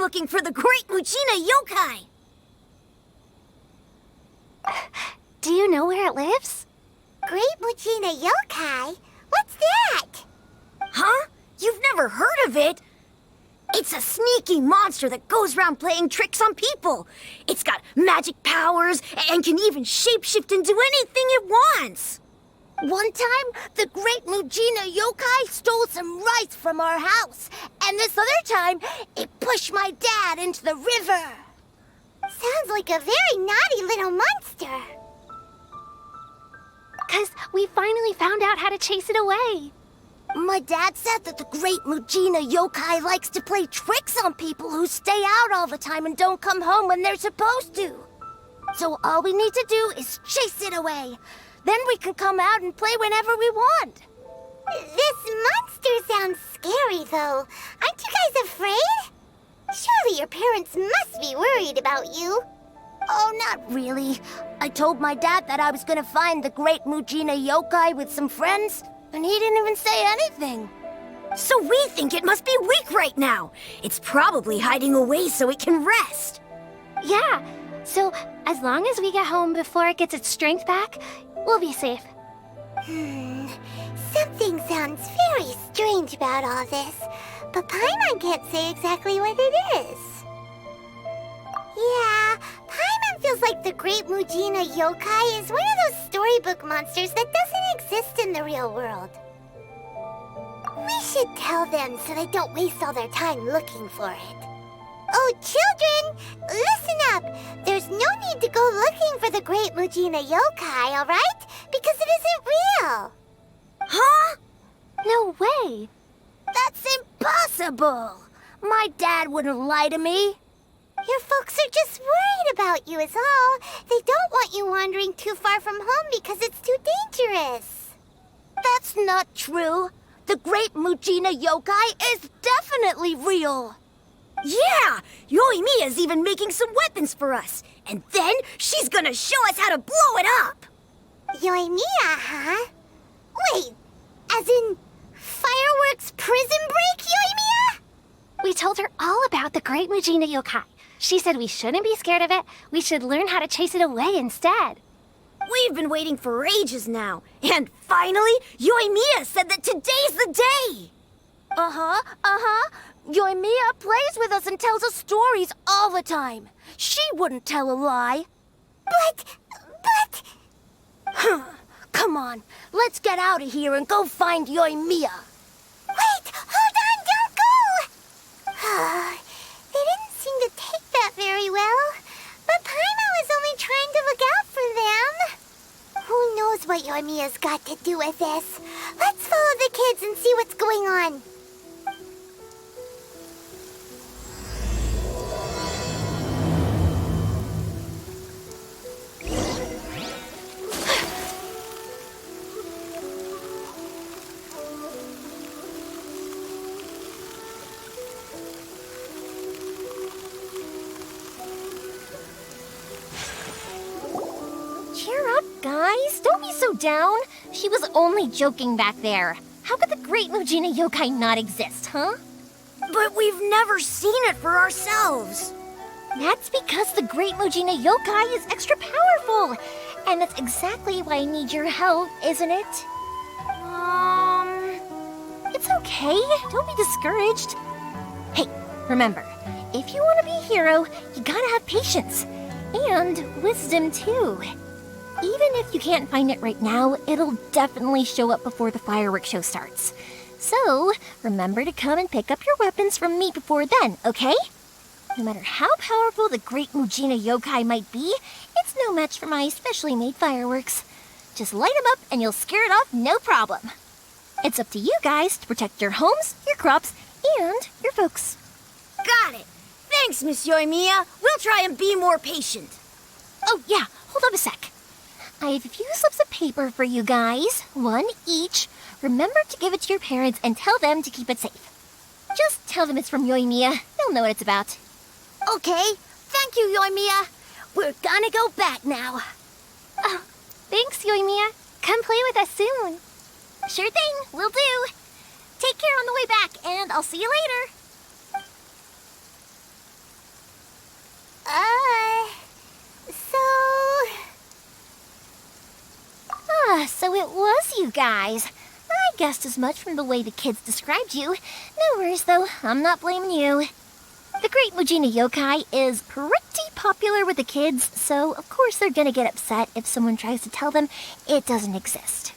looking for the Great Mujina Yokai. Do you know where it lives? Great Mujina Yokai? What's that? Huh? You've never heard of it? It's a sneaky monster that goes around playing tricks on people. It's got magic powers and can even shapeshift into anything it wants. One time, the Great Mujina Yokai stole some rice from our house. And this other time, it pushed my dad into the river. Sounds like a very naughty little monster. 'Cause we finally found out how to chase it away. My dad said that the Great Mujina Yokai likes to play tricks on people who stay out all the time and don't come home when they're supposed to. So all we need to do is chase it away. Then we can come out and play whenever we want. This monster sounds scary, though. Aren't you guys afraid? Surely your parents must be worried about you. Oh, not really. I told my dad that I was gonna find the Great Mujina Yokai with some friends, and he didn't even say anything. So we think it must be weak right now. It's probably hiding away so it can rest. Yeah, so as long as we get home before it gets its strength back, we'll be safe. Something sounds very strange about all this, but Paimon can't say exactly what it is. Yeah, Paimon feels like the Great Mujina Yokai is one of those storybook monsters that doesn't exist in the real world. We should tell them so they don't waste all their time looking for it. Oh, children, listen up. There's no need to go looking for the Great Mujina Yokai, all right? Because it isn't real. Huh? No way. That's impossible. My dad wouldn't lie to me. Your folks are just worried about you is all. They don't want you wandering too far from home because it's too dangerous. That's not true. The Great Mujina Yokai is definitely real. Yeah! Yoimiya's even making some weapons for us. And then she's gonna show us how to blow it up! Yoimiya, huh? Wait, as in fireworks prison break, Yoimiya? We told her all about the Great Mujina Yokai. She said we shouldn't be scared of it. We should learn how to chase it away instead. We've been waiting for ages now. And finally, Yoimiya said that today's the day! Yoimiya plays with us and tells us stories all the time. She wouldn't tell a lie. But... Come on, let's get out of here and go find Yoimiya. Wait, hold on, don't go! They didn't seem to take that very well. But Paimon was only trying to look out for them. Who knows what Yoimiya's got to do with this? Let's follow the kids and see what's going on. Cheer up, guys. Don't be so down. She was only joking back there. How could the Great Mujina Yokai not exist, huh? But we've never seen it for ourselves. That's because the Great Mujina Yokai is extra powerful. And that's exactly why I need your help, isn't it? It's okay. Don't be discouraged. Hey, remember, if you want to be a hero, you gotta have patience. And wisdom, too. Even if you can't find it right now, it'll definitely show up before the fireworks show starts. So, remember to come and pick up your weapons from me before then, okay? No matter how powerful the Great Mujina Yokai might be, it's no match for my specially made fireworks. Just light them up and you'll scare it off no problem. It's up to you guys to protect your homes, your crops, and your folks. Got it. Thanks, Miss Yoimiya. We'll try and be more patient. Oh, yeah, hold on a sec. I have a few slips of paper for you guys, one each. Remember to give it to your parents and tell them to keep it safe. Just tell them it's from Yoimiya. They'll know what it's about. Okay, thank you, Yoimiya. We're gonna go back now. Oh, thanks, Yoimiya. Come play with us soon. Sure thing, will do. Take care on the way back, and I'll see you later. So... So it was you guys. I guessed as much from the way the kids described you. No worries, though. I'm not blaming you. The Great Mujina Yokai is pretty popular with the kids, so of course they're gonna get upset if someone tries to tell them it doesn't exist.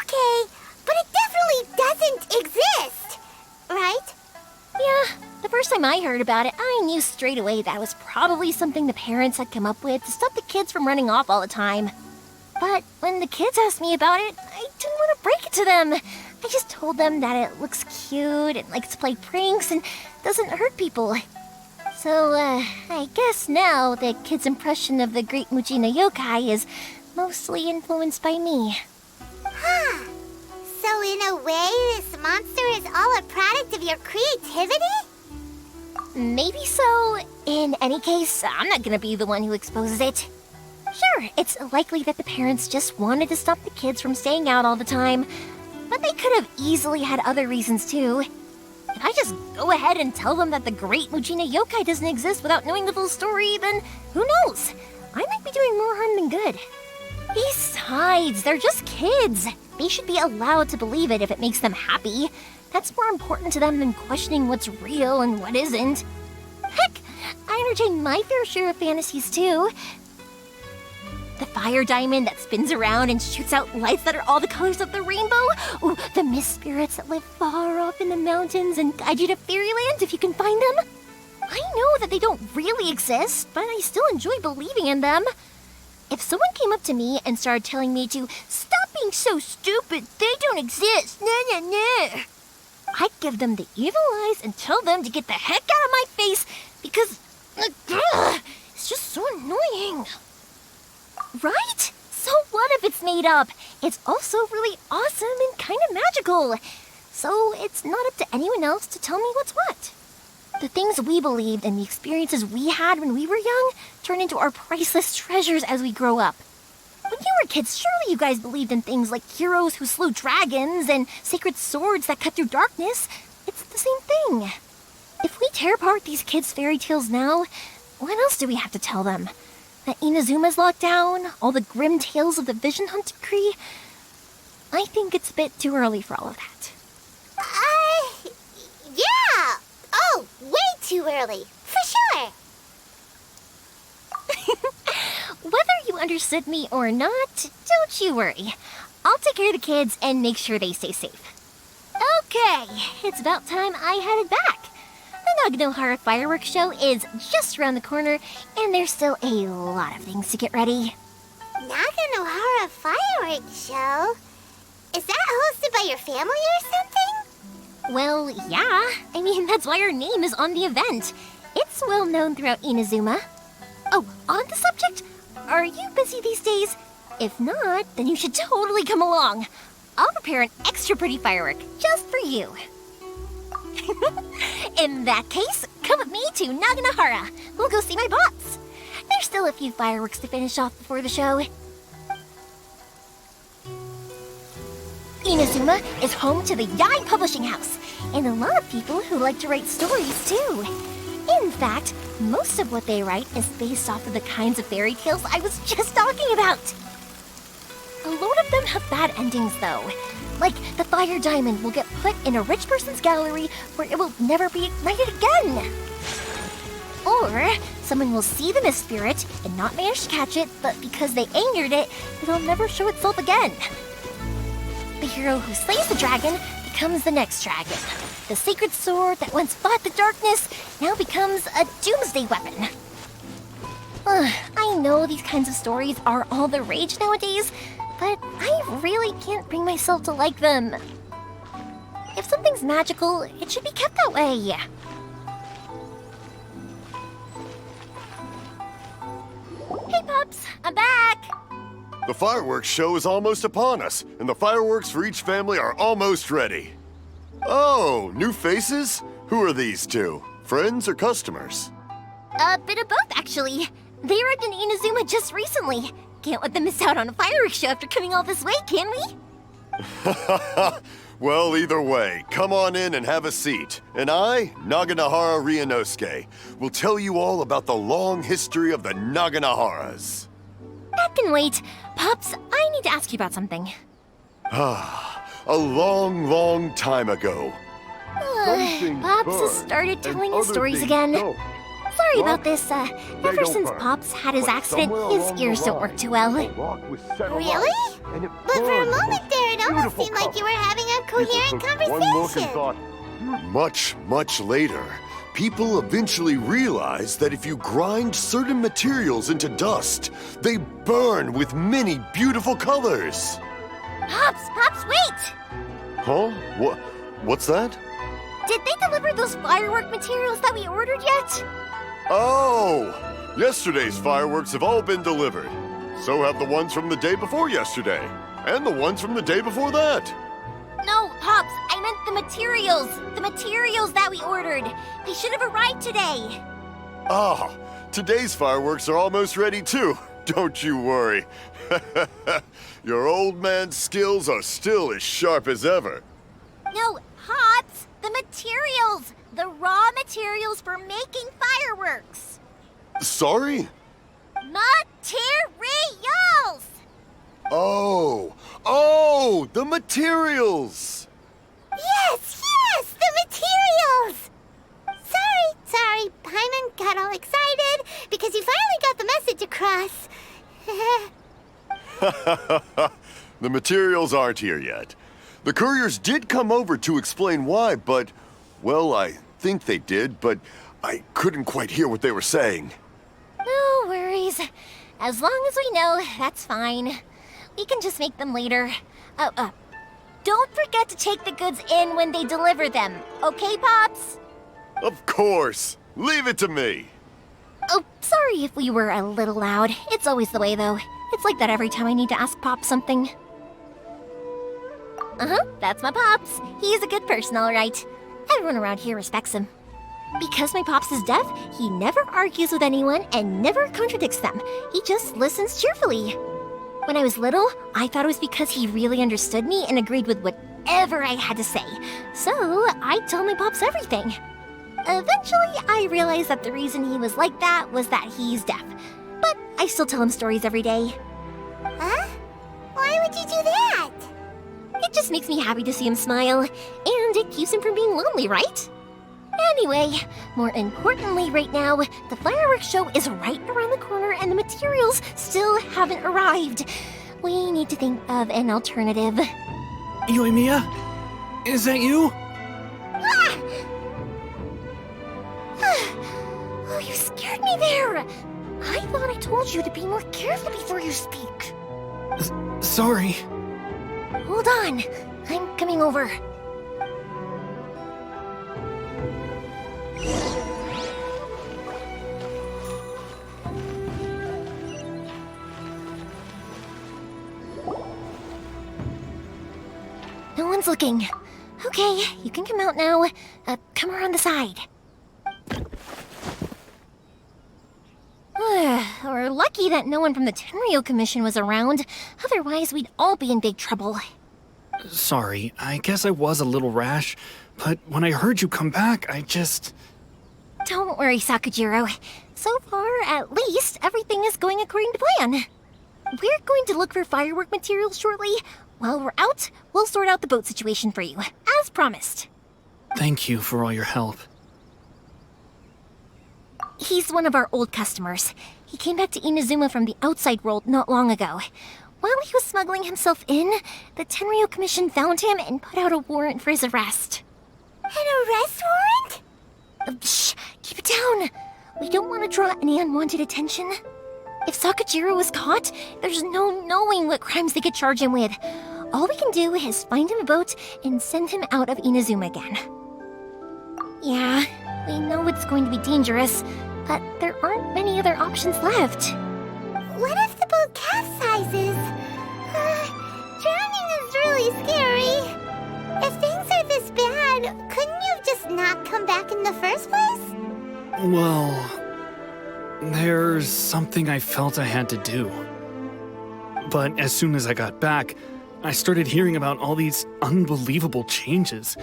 Okay, but it definitely doesn't exist, right? Yeah, the first time I heard about it, I knew straight away that it was probably something the parents had come up with to stop the kids from running off all the time. But when the kids asked me about it, I didn't want to break it to them. I just told them that it looks cute and likes to play pranks and doesn't hurt people. So, I guess now the kids' impression of the Great Mujina Yokai is mostly influenced by me. Huh. So in a way, this monster is all a product of your creativity? Maybe so. In any case, I'm not gonna be the one who exposes it. Sure, it's likely that the parents just wanted to stop the kids from staying out all the time, but they could have easily had other reasons too. If I just go ahead and tell them that the Great Mujina Yokai doesn't exist without knowing the full story, then who knows? I might be doing more harm than good. Besides, they're just kids. They should be allowed to believe it if it makes them happy. That's more important to them than questioning what's real and what isn't. Heck, I entertain my fair share of fantasies too. The fire diamond that spins around and shoots out lights that are all the colors of the rainbow. Ooh, the mist spirits that live far off in the mountains and guide you to fairyland if you can find them. I know that they don't really exist, but I still enjoy believing in them. If someone came up to me and started telling me to stop being so stupid, they don't exist, nah. I'd give them the evil eyes and tell them to get the heck out of my face because it's just so annoying. Right? So what if it's made up? It's also really awesome and kind of magical. So it's not up to anyone else to tell me what's what. The things we believed and the experiences we had when we were young turn into our priceless treasures as we grow up. When you were kids, surely you guys believed in things like heroes who slew dragons and sacred swords that cut through darkness. It's the same thing. If we tear apart these kids' fairy tales now, what else do we have to tell them? That Inazuma's locked down, all the grim tales of the Vision Hunt decree? I think it's a bit too early for all of that. Yeah! Oh, way too early, for sure! Whether you understood me or not, don't you worry. I'll take care of the kids and make sure they stay safe. Okay, it's about time I headed back. The Naganohara fireworks show is just around the corner, and there's still a lot of things to get ready. Naganohara fireworks show? Is that hosted by your family or something? Well, yeah. I mean, that's why our name is on the event. It's well known throughout Inazuma. Oh, on the subject, are you busy these days? If not, then you should totally come along. I'll prepare an extra pretty firework just for you. In that case, come with me to Naganohara. We'll go see my bots. There's still a few fireworks to finish off before the show. Inazuma is home to the Yaoi Publishing House, and a lot of people who like to write stories too. In fact, most of what they write is based off of the kinds of fairy tales I was just talking about. A lot of them have bad endings though. Like, the fire diamond will get put in a rich person's gallery where it will never be ignited again. Or, someone will see the mist spirit and not manage to catch it, but because they angered it, it'll never show itself again. The hero who slays the dragon becomes the next dragon. The sacred sword that once fought the darkness now becomes a doomsday weapon. I know these kinds of stories are all the rage nowadays, but I really can't bring myself to like them. If something's magical, it should be kept that way. Hey, Pups, I'm back! The fireworks show is almost upon us, and the fireworks for each family are almost ready. Oh, new faces? Who are these two? Friends or customers? A bit of both, actually. They arrived in Inazuma just recently. Can't let them miss out on a fireworks show after coming all this way, can we? Well, either way, come on in and have a seat. And I, Naganahara Ryunosuke, will tell you all about the long history of the Naganaharas. That can wait. Pops, I need to ask you about something. A long, long time ago. Pops has started telling his stories again. Sorry about this. Ever since Pops had his accident, his ears don't work too well. Really? But for a moment there, it almost seemed like you were having a coherent conversation. Much, much later, people eventually realized that if you grind certain materials into dust, they burn with many beautiful colors. Pops, wait! Huh? What's that? Did they deliver those firework materials that we ordered yet? Oh! Yesterday's fireworks have all been delivered. So have the ones from the day before yesterday. And the ones from the day before that. No, Pops, I meant the materials. The materials that we ordered. They should have arrived today. Ah, today's fireworks are almost ready too. Don't you worry. Your old man's skills are still as sharp as ever. No, Pops, the materials. The raw materials for making fireworks. Sorry? Materials! Oh, the materials! Yes, the materials! Sorry, Paimon got all excited because he finally got the message across. The materials aren't here yet. The couriers did come over to explain why, but, well, I think they did, but I couldn't quite hear what they were saying. No worries. As long as we know, that's fine. We can just make them later. Don't forget to take the goods in when they deliver them, okay, Pops? Of course. Leave it to me. Oh, sorry if we were a little loud. It's always the way, though. It's like that every time I need to ask Pop something. That's my Pops. He's a good person, all right. Everyone around here respects him. Because my Pops is deaf, he never argues with anyone and never contradicts them. He just listens cheerfully. When I was little, I thought it was because he really understood me and agreed with whatever I had to say. So I told my Pops everything. Eventually, I realized that the reason he was like that was that he's deaf. But I still tell him stories every day. Huh? Why would you do that? It just makes me happy to see him smile, and it keeps him from being lonely, right? Anyway, more importantly right now, the fireworks show is right around the corner and the materials still haven't arrived. We need to think of an alternative. Yoimiya? Is that you? Oh, you scared me there! I thought I told you to be more careful before you speak. Sorry. Hold on, I'm coming over. No one's looking. Okay, you can come out now. Come around the side. We're lucky that no one from the Tenryo Commission was around. Otherwise, we'd all be in big trouble. Sorry, I guess I was a little rash, but when I heard you come back, I just... Don't worry, Sakujiro. So far, at least, everything is going according to plan. We're going to look for firework materials shortly. While we're out, we'll sort out the boat situation for you, as promised. Thank you for all your help. He's one of our old customers. He came back to Inazuma from the outside world not long ago. While he was smuggling himself in, the Tenryo Commission found him and put out a warrant for his arrest. An arrest warrant? Shh! Keep it down! We don't want to draw any unwanted attention. If Sakujiro was caught, there's no knowing what crimes they could charge him with. All we can do is find him a boat and send him out of Inazuma again. Yeah, we know it's going to be dangerous, but there aren't many other options left. What if the boat capsizes? Drowning is really scary. If things are this bad, couldn't you have just not come back in the first place? Well, there's something I felt I had to do. But as soon as I got back, I started hearing about all these unbelievable changes.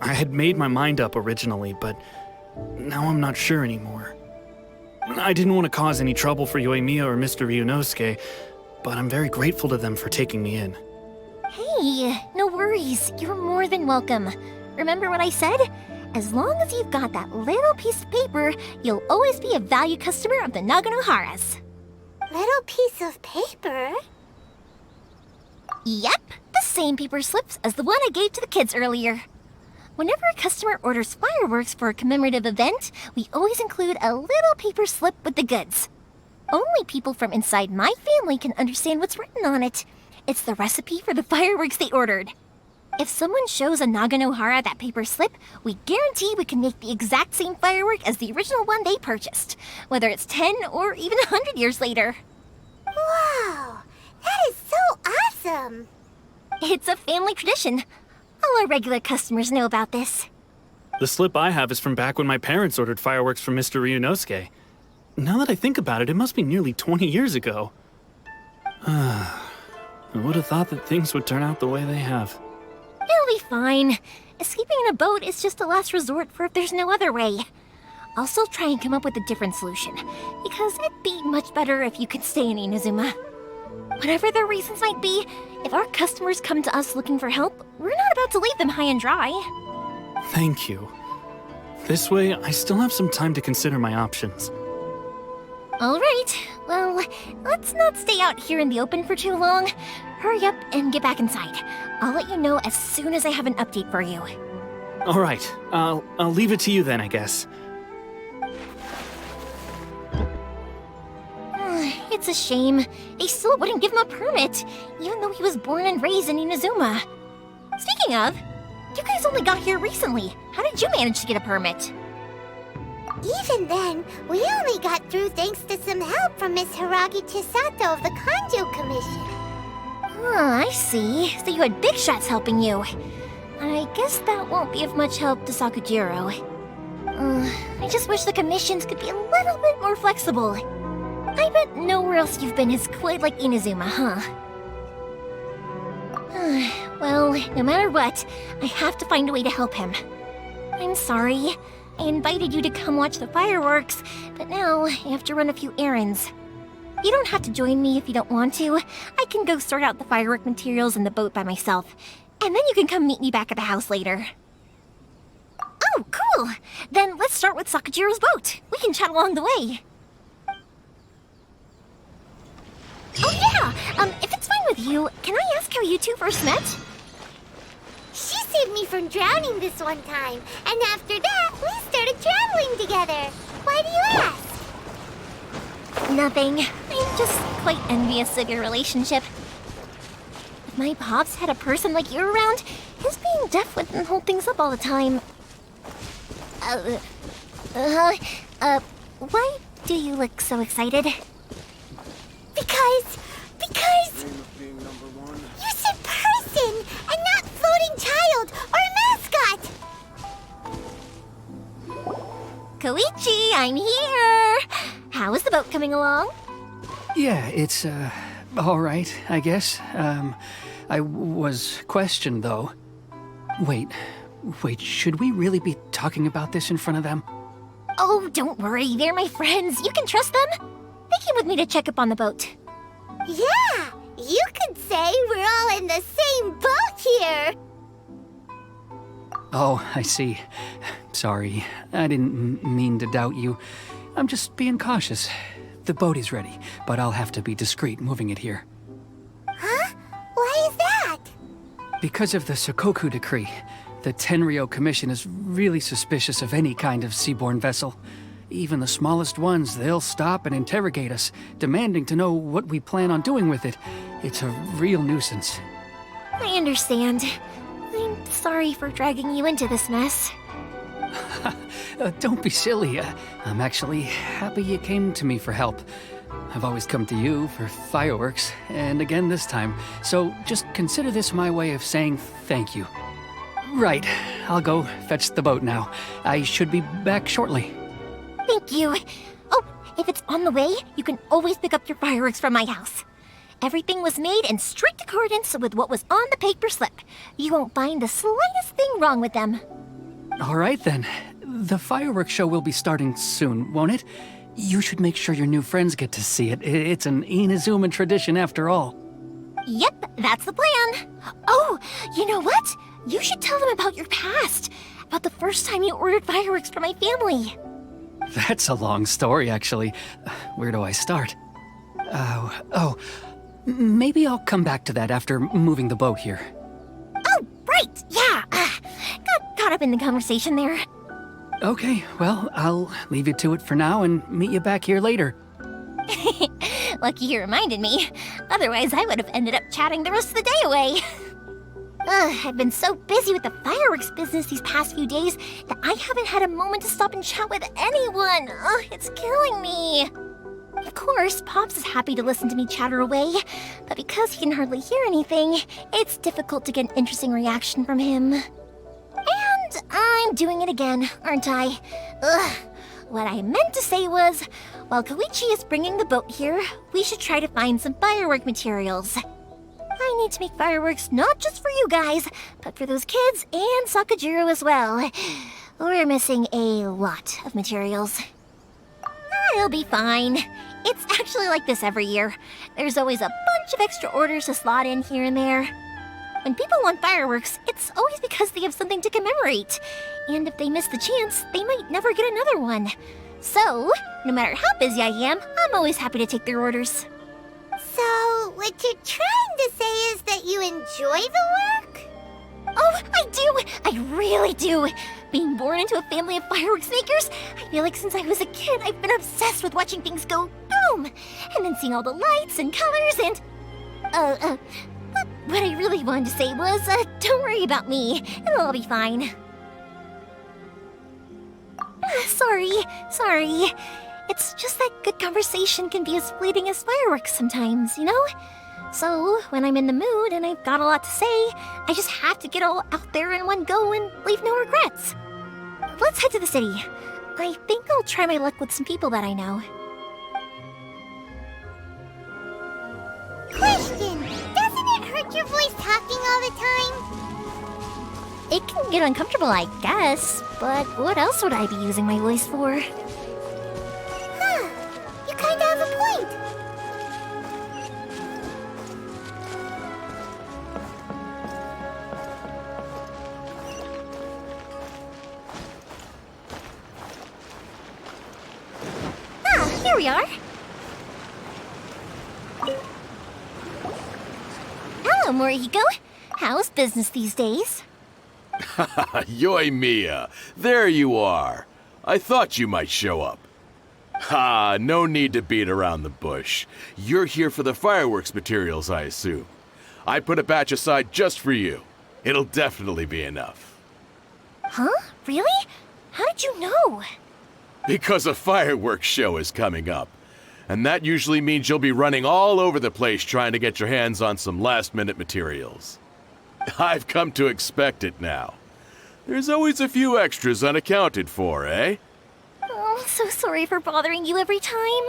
I had made my mind up originally, but now I'm not sure anymore. I didn't want to cause any trouble for Yoimiya or Mr. Ryunosuke, but I'm very grateful to them for taking me in. Hey, no worries. You're more than welcome. Remember what I said? As long as you've got that little piece of paper, you'll always be a valued customer of the Naganohara's. Little piece of paper? Yep, the same paper slips as the one I gave to the kids earlier. Whenever a customer orders fireworks for a commemorative event, we always include a little paper slip with the goods. Only people from inside my family can understand what's written on it. It's the recipe for the fireworks they ordered. If someone shows a Naganohara that paper slip, we guarantee we can make the exact same firework as the original one they purchased, whether it's 10 or even 100 years later. Wow, that is so awesome! It's a family tradition. All our regular customers know about this. The slip I have is from back when my parents ordered fireworks from Mr. Ryunosuke. Now that I think about it, it must be nearly 20 years ago. I would have thought that things would turn out the way they have. It'll be fine. Escaping in a boat is just a last resort for if there's no other way. I'll still try and come up with a different solution, because it'd be much better if you could stay in Inazuma. Whatever their reasons might be, if our customers come to us looking for help, we're not about to leave them high and dry. Thank you. This way, I still have some time to consider my options. All right, well, let's not stay out here in the open for too long. Hurry up and get back inside. I'll let you know as soon as I have an update for you. All right, I'll leave it to you then, I guess. It's a shame. They still wouldn't give him a permit, even though he was born and raised in Inazuma. Speaking of, you guys only got here recently. How did you manage to get a permit? Even then, we only got through thanks to some help from Miss Hiragi Chisato of the Kanjo Commission. I see. So you had big shots helping you. I guess that won't be of much help to Sakujiro. I just wish the commissions could be a little bit more flexible. I bet nowhere else you've been is quite like Inazuma, huh? Well, no matter what, I have to find a way to help him. I'm sorry. I invited you to come watch the fireworks, but now I have to run a few errands. You don't have to join me if you don't want to. I can go sort out the firework materials in the boat by myself, and then you can come meet me back at the house later. Oh, cool! Then let's start with Sakujiro's boat. We can chat along the way. Oh yeah! If it's fine with you, can I ask how you two first met? She saved me from drowning this one time, and after that, we started traveling together. Why do you ask? Nothing. I'm just quite envious of your relationship. If my pops had a person like you around, his being deaf wouldn't hold things up all the time. Why do you look so excited? Because you said person and not floating child or mascot. Koichi, I'm here! How is the boat coming along? Yeah, it's, all right, I guess. I was questioned, though. Wait, should we really be talking about this in front of them? Oh, don't worry, they're my friends. You can trust them. They came with me to check up on the boat. Yeah, you could say we're all in the same boat here. Oh, I see. Sorry, I didn't mean to doubt you. I'm just being cautious. The boat is ready, but I'll have to be discreet moving it here. Huh? Why is that? Because of the Sokoku decree, the Tenryo Commission is really suspicious of any kind of seaborne vessel. Even the smallest ones, they'll stop and interrogate us, demanding to know what we plan on doing with it. It's a real nuisance. I understand. I'm sorry for dragging you into this mess. Don't be silly. I'm actually happy you came to me for help. I've always come to you for fireworks, and again this time, so just consider this my way of saying thank you. Right, I'll go fetch the boat now. I should be back shortly. Thank you. Oh, if it's on the way, you can always pick up your fireworks from my house. Everything was made in strict accordance with what was on the paper slip. You won't find the slightest thing wrong with them. All right then. The fireworks show will be starting soon, won't it? You should make sure your new friends get to see it. It's an Inazuma tradition after all. Yep, that's the plan. Oh, you know what? You should tell them about your past. About the first time you ordered fireworks for my family. That's a long story, actually. Where do I start? Maybe I'll come back to that after moving the boat here. Oh, right, yeah. Got caught up in the conversation there. Okay, well, I'll leave you to it for now and meet you back here later. Lucky you reminded me. Otherwise, I would have ended up chatting the rest of the day away. I've been so busy with the fireworks business these past few days that I haven't had a moment to stop and chat with anyone. It's killing me. Of course, Pops is happy to listen to me chatter away, but because he can hardly hear anything, it's difficult to get an interesting reaction from him. And I'm doing it again, aren't I? What I meant to say was, while Koichi is bringing the boat here, we should try to find some firework materials. I need to make fireworks not just for you guys, but for those kids and Sakajiro as well. We're missing a lot of materials. I'll be fine. It's actually like this every year. There's always a bunch of extra orders to slot in here and there. When people want fireworks, it's always because they have something to commemorate. And if they miss the chance, they might never get another one. So, no matter how busy I am, I'm always happy to take their orders. So, what you're trying to say is that you enjoy the work? Oh, I do! I really do! Being born into a family of fireworks makers, I feel like since I was a kid, I've been obsessed with watching things go boom! And then seeing all the lights and colors and... But what I really wanted to say was, don't worry about me. It'll all be fine. Sorry. It's just that good conversation can be as fleeting as fireworks sometimes, you know? So, when I'm in the mood and I've got a lot to say, I just have to get all out there in one go and leave no regrets. Let's head to the city. I think I'll try my luck with some people that I know. Question! Doesn't it hurt your voice talking all the time? It can get uncomfortable, I guess, but what else would I be using my voice for? Huh. You kinda have a point. Here we are. Hello, Morihiko. How's business these days? Yoimiya, there you are. I thought you might show up. Ha, no need to beat around the bush. You're here for the fireworks materials, I assume. I put a batch aside just for you. It'll definitely be enough. Huh? Really? How did you know? Because a fireworks show is coming up. And that usually means you'll be running all over the place trying to get your hands on some last-minute materials. I've come to expect it now. There's always a few extras unaccounted for, eh? Oh, so sorry for bothering you every time.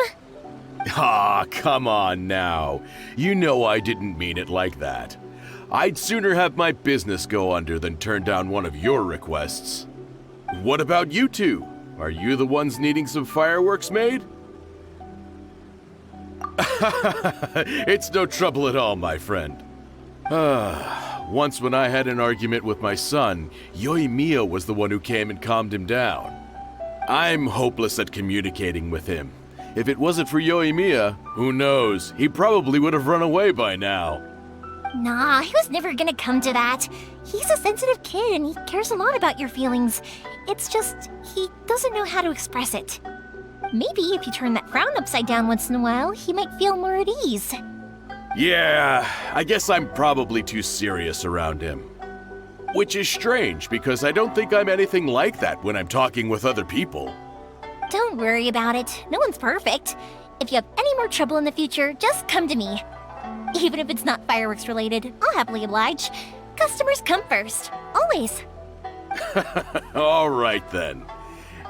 Ah, come on now. You know I didn't mean it like that. I'd sooner have my business go under than turn down one of your requests. What about you two? Are you the ones needing some fireworks made? It's no trouble at all, my friend. Once when I had an argument with my son, Yoimiya was the one who came and calmed him down. I'm hopeless at communicating with him. If it wasn't for Yoimiya, who knows, he probably would have run away by now. Nah, he was never gonna come to that. He's a sensitive kid and he cares a lot about your feelings. It's just, he doesn't know how to express it. Maybe if you turn that frown upside down once in a while, he might feel more at ease. Yeah, I guess I'm probably too serious around him. Which is strange, because I don't think I'm anything like that when I'm talking with other people. Don't worry about it. No one's perfect. If you have any more trouble in the future, just come to me. Even if it's not fireworks related, I'll happily oblige. Customers come first. Always. All right then.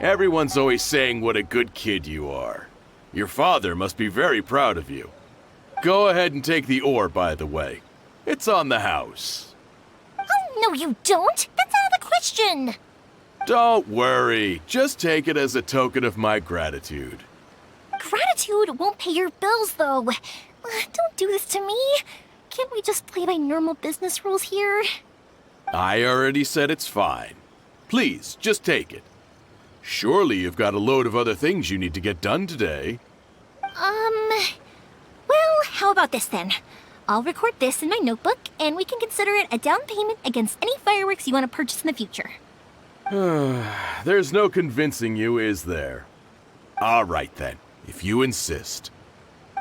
Everyone's always saying what a good kid you are. Your father must be very proud of you. Go ahead and take the ore, by the way. It's on the house. Oh, no, you don't. That's out of the question. Don't worry. Just take it as a token of my gratitude. Gratitude won't pay your bills, though. Don't do this to me. Can't we just play by normal business rules here? I already said it's fine. Please, just take it. Surely you've got a load of other things you need to get done today. Well, how about this then? I'll record this in my notebook, and we can consider it a down payment against any fireworks you want to purchase in the future. There's no convincing you, is there? All right then, if you insist.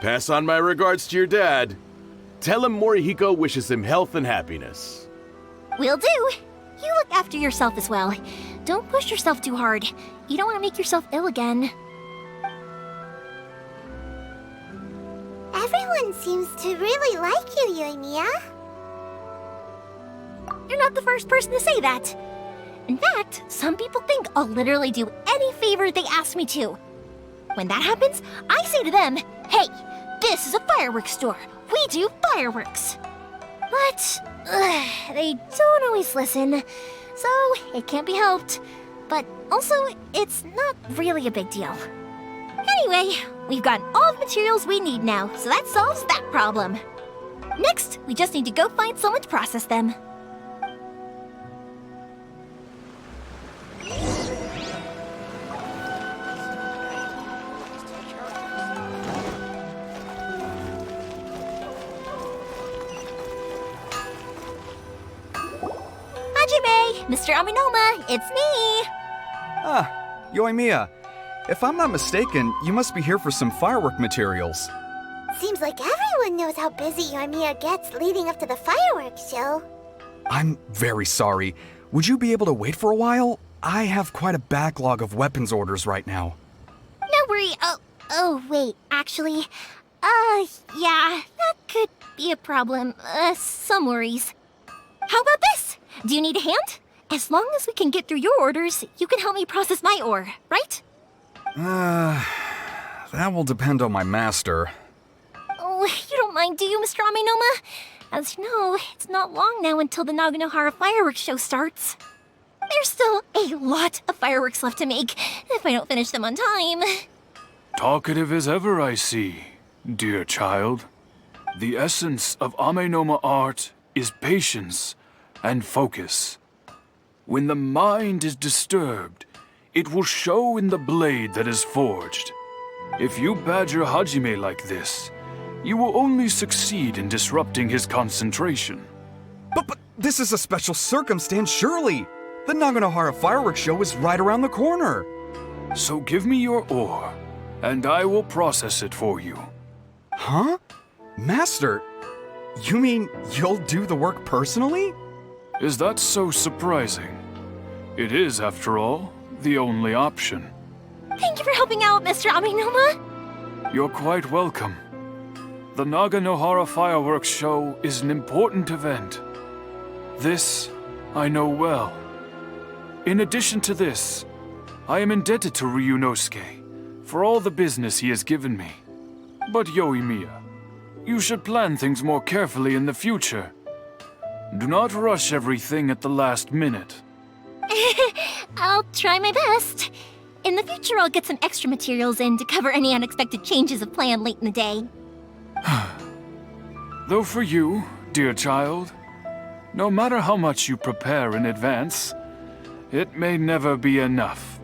Pass on my regards to your dad. Tell him Morihiko wishes him health and happiness. Will do. You look after yourself as well. Don't push yourself too hard. You don't want to make yourself ill again. Everyone seems to really like you, Yoimiya. You're not the first person to say that. In fact, some people think I'll literally do any favor they ask me to. When that happens, I say to them, hey, this is a fireworks store. We do fireworks. But they don't always listen, so it can't be helped. But also, it's not really a big deal. Anyway, we've got all the materials we need now, so that solves that problem. Next, we just need to go find someone to process them. Hajime, Mr. Aminoma, it's me! Ah, Yoimiya. If I'm not mistaken, you must be here for some firework materials. Seems like everyone knows how busy Yoimiya gets leading up to the fireworks show. I'm very sorry. Would you be able to wait for a while? I have quite a backlog of weapons orders right now. No worry. Oh, wait, actually. Yeah, that could be a problem. Some worries. How about this? Do you need a hand? As long as we can get through your orders, you can help me process my ore, right? That will depend on my master. Oh, you don't mind, do you, Mr. Aminoma? As you know, it's not long now until the Naganohara fireworks show starts. There's still a lot of fireworks left to make, if I don't finish them on time. Talkative as ever, I see, dear child. The essence of Amenoma art is patience and focus. When the mind is disturbed, it will show in the blade that is forged. If you badger Hajime like this, you will only succeed in disrupting his concentration. But this is a special circumstance, surely. The Naganohara fireworks show is right around the corner. So give me your ore, and I will process it for you. Huh? Master, you mean you'll do the work personally? Is that so surprising? It is, after all, the only option. Thank you for helping out, Mr. Aminoma. You're quite welcome. The Naganohara fireworks show is an important event. This I know well. In addition to this, I am indebted to Ryunosuke for all the business he has given me. But Yoimiya, you should plan things more carefully in the future. Do not rush everything at the last minute. I'll try my best. In the future, I'll get some extra materials in to cover any unexpected changes of plan late in the day. Though for you, dear child, no matter how much you prepare in advance, it may never be enough.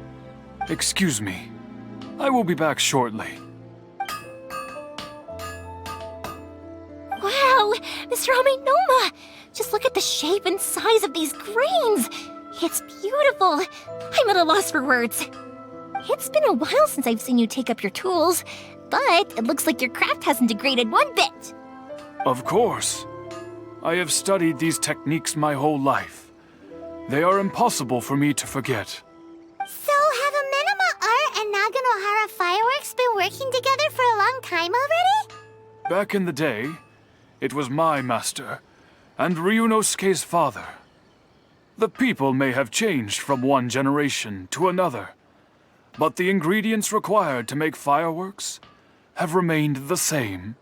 Excuse me. I will be back shortly. Wow, Mr. Aminoma! Just look at the shape and size of these grains! It's beautiful! I'm at a loss for words. It's been a while since I've seen you take up your tools, but it looks like your craft hasn't degraded one bit. Of course. I have studied these techniques my whole life. They are impossible for me to forget. So have Amenoma Art and Naganohara Fireworks been working together for a long time already? Back in the day, it was my master, and Ryunosuke's father. The people may have changed from one generation to another, but the ingredients required to make fireworks have remained the same.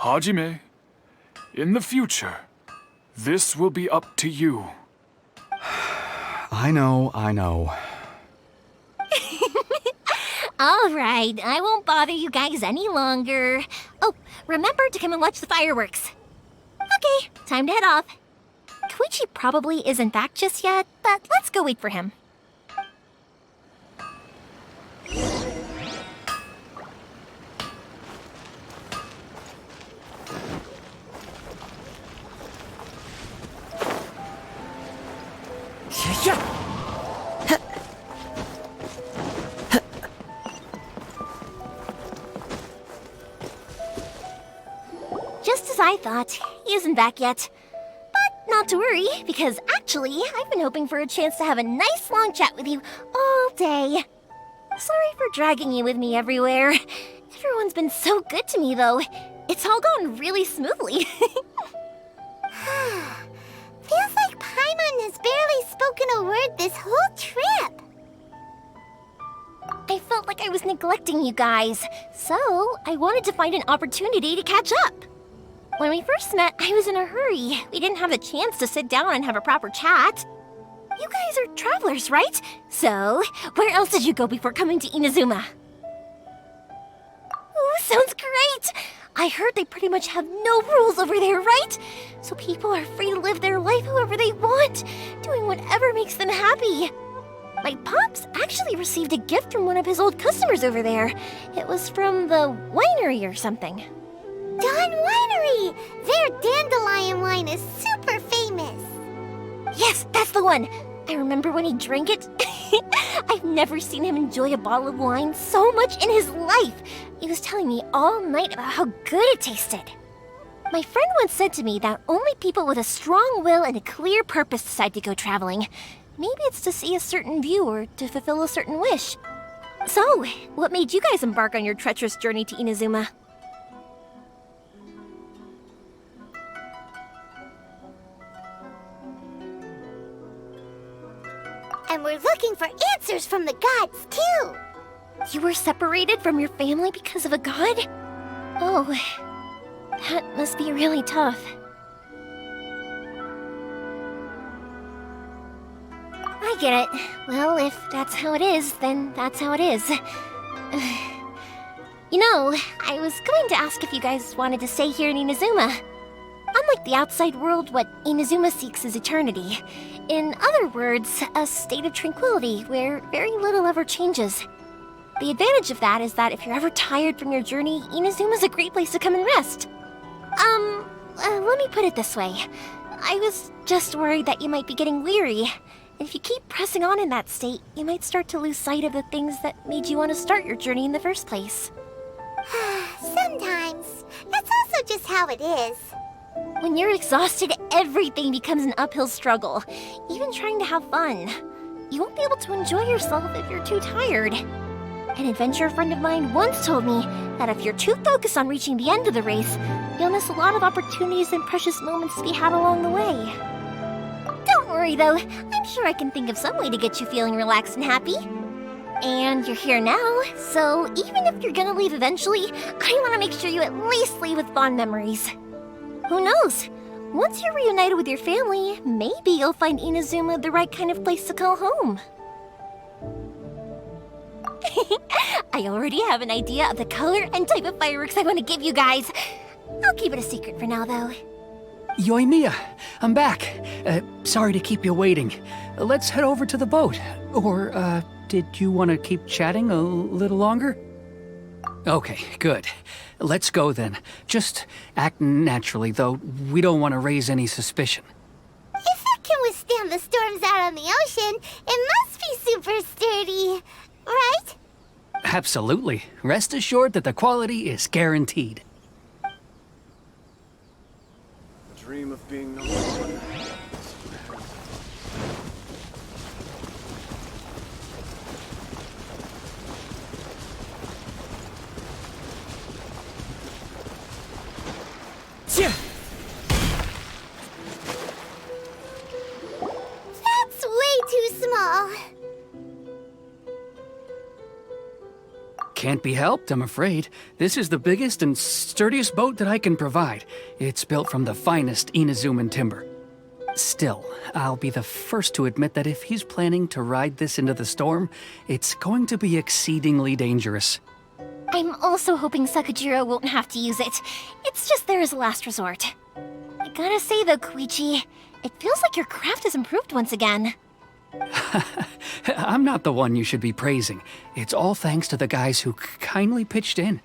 Hajime, in the future, this will be up to you. I know. All right, I won't bother you guys any longer. Oh, remember to come and watch the fireworks. Okay, time to head off. Koichi probably isn't back just yet, but let's go wait for him. Just as I thought, he isn't back yet. But not to worry, because actually, I've been hoping for a chance to have a nice long chat with you all day. Sorry for dragging you with me everywhere. Everyone's been so good to me, though. It's all gone really smoothly. Feels like Paimon has barely spoken a word this whole trip. I felt like I was neglecting you guys, so I wanted to find an opportunity to catch up. When we first met, I was in a hurry. We didn't have a chance to sit down and have a proper chat. You guys are travelers, right? So, where else did you go before coming to Inazuma? Ooh, sounds great! I heard they pretty much have no rules over there, right? So people are free to live their life however they want, doing whatever makes them happy. My pops actually received a gift from one of his old customers over there. It was from the winery or something. Dawn Winery! Their dandelion wine is super famous. Yes, that's the one. I remember when he drank it. I've never seen him enjoy a bottle of wine so much in his life. He was telling me all night about how good it tasted. My friend once said to me that only people with a strong will and a clear purpose decide to go traveling. Maybe it's to see a certain view or to fulfill a certain wish. So, what made you guys embark on your treacherous journey to Inazuma? And we're looking for answers from the gods, too. You were separated from your family because of a god? Oh, that must be really tough. I get it. Well, if that's how it is, then that's how it is. You know, I was going to ask if you guys wanted to stay here in Inazuma. Unlike the outside world, what Inazuma seeks is eternity. In other words, a state of tranquility where very little ever changes. The advantage of that is that if you're ever tired from your journey, Inazuma's a great place to come and rest. Let me put it this way. I was just worried that you might be getting weary. And if you keep pressing on in that state, you might start to lose sight of the things that made you want to start your journey in the first place. Sometimes. That's also just how it is. When you're exhausted, everything becomes an uphill struggle, even trying to have fun. You won't be able to enjoy yourself if you're too tired. An adventure friend of mine once told me that if you're too focused on reaching the end of the race, you'll miss a lot of opportunities and precious moments to be had along the way. Don't worry though, I'm sure I can think of some way to get you feeling relaxed and happy. And you're here now, so even if you're gonna leave eventually, I want to make sure you at least leave with fond memories. Who knows? Once you're reunited with your family, maybe you'll find Inazuma the right kind of place to call home. I already have an idea of the color and type of fireworks I want to give you guys. I'll keep it a secret for now, though. Yoimiya, I'm back. Sorry to keep you waiting. Let's head over to the boat. Or, did you want to keep chatting a little longer? Okay, good. Let's go then. Just act naturally, though. We don't want to raise any suspicion. If it can withstand the storms out on the ocean, it must be super sturdy, right? Absolutely. Rest assured that the quality is guaranteed. Dream of being number one. That's way too small. can't be helped, I'm afraid. This is the biggest and sturdiest boat that I can provide. It's built from the finest Inazuman timber. Still, I'll be the first to admit that if he's planning to ride this into the storm, it's going to be exceedingly dangerous. I'm also hoping Sakajiro won't have to use it. It's just there as a last resort. I gotta say though, Koichi, it feels like your craft has improved once again. I'm not the one you should be praising. It's all thanks to the guys who kindly pitched in.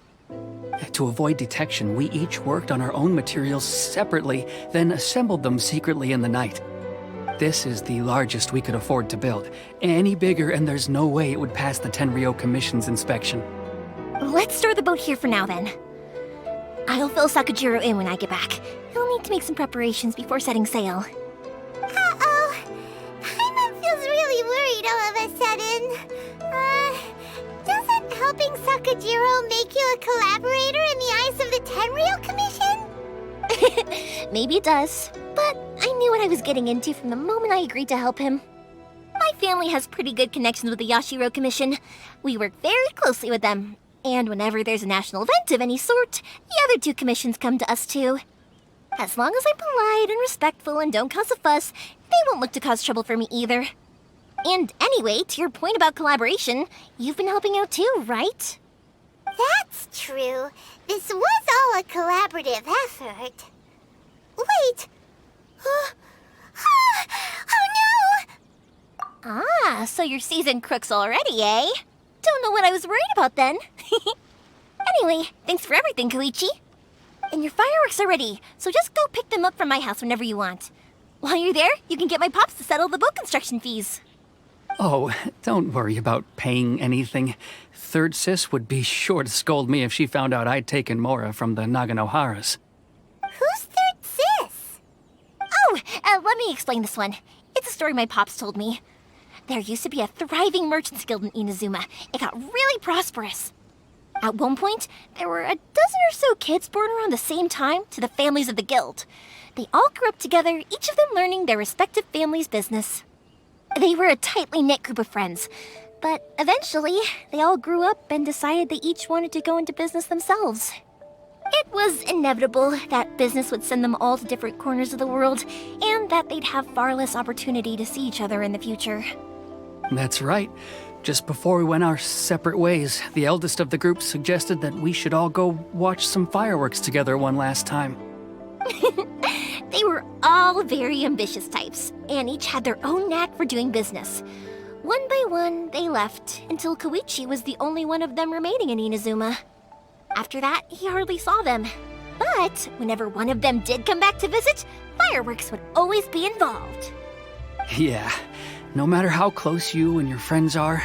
To avoid detection, we each worked on our own materials separately, then assembled them secretly in the night. This is the largest we could afford to build. Any bigger and there's no way it would pass the Tenryou Commission's inspection. Let's store the boat here for now then. I'll fill Sakajiro in when I get back. He'll need to make some preparations before setting sail. Uh-oh. Paimon feels really worried all of a sudden. Doesn't helping Sakajiro make you a collaborator in the eyes of the Tenryou Commission? Maybe it does, but I knew what I was getting into from the moment I agreed to help him. My family has pretty good connections with the Yashiro Commission. We work very closely with them, and whenever there's a national event of any sort, the other two commissions come to us too. As long as I'm polite and respectful and don't cause a fuss, they won't look to cause trouble for me either. And anyway, to your point about collaboration, you've been helping out too, right? That's true. This was all a collaborative effort. Wait! Oh no! Ah, so you're seasoned crooks already, eh? Don't know what I was worried about then. Anyway, thanks for everything, Koichi. And your fireworks are ready, so just go pick them up from my house whenever you want. While you're there, you can get my pops to settle the boat construction fees. Oh, don't worry about paying anything. Third Sis would be sure to scold me if she found out I'd taken Mora from the Naganoharas. Who's Third Sis? Oh, let me explain this one. It's a story my pops told me. There used to be a thriving merchants guild in Inazuma. It got really prosperous. At one point, there were a dozen or so kids born around the same time to the families of the guild. They all grew up together, each of them learning their respective family's business. They were a tightly knit group of friends, but eventually, they all grew up and decided they each wanted to go into business themselves. It was inevitable that business would send them all to different corners of the world, and that they'd have far less opportunity to see each other in the future. That's right. Just before we went our separate ways, the eldest of the group suggested that we should all go watch some fireworks together one last time. They were all very ambitious types, and each had their own knack for doing business. One by one, they left, until Koichi was the only one of them remaining in Inazuma. After that, he hardly saw them. But whenever one of them did come back to visit, fireworks would always be involved. Yeah, no matter how close you and your friends are,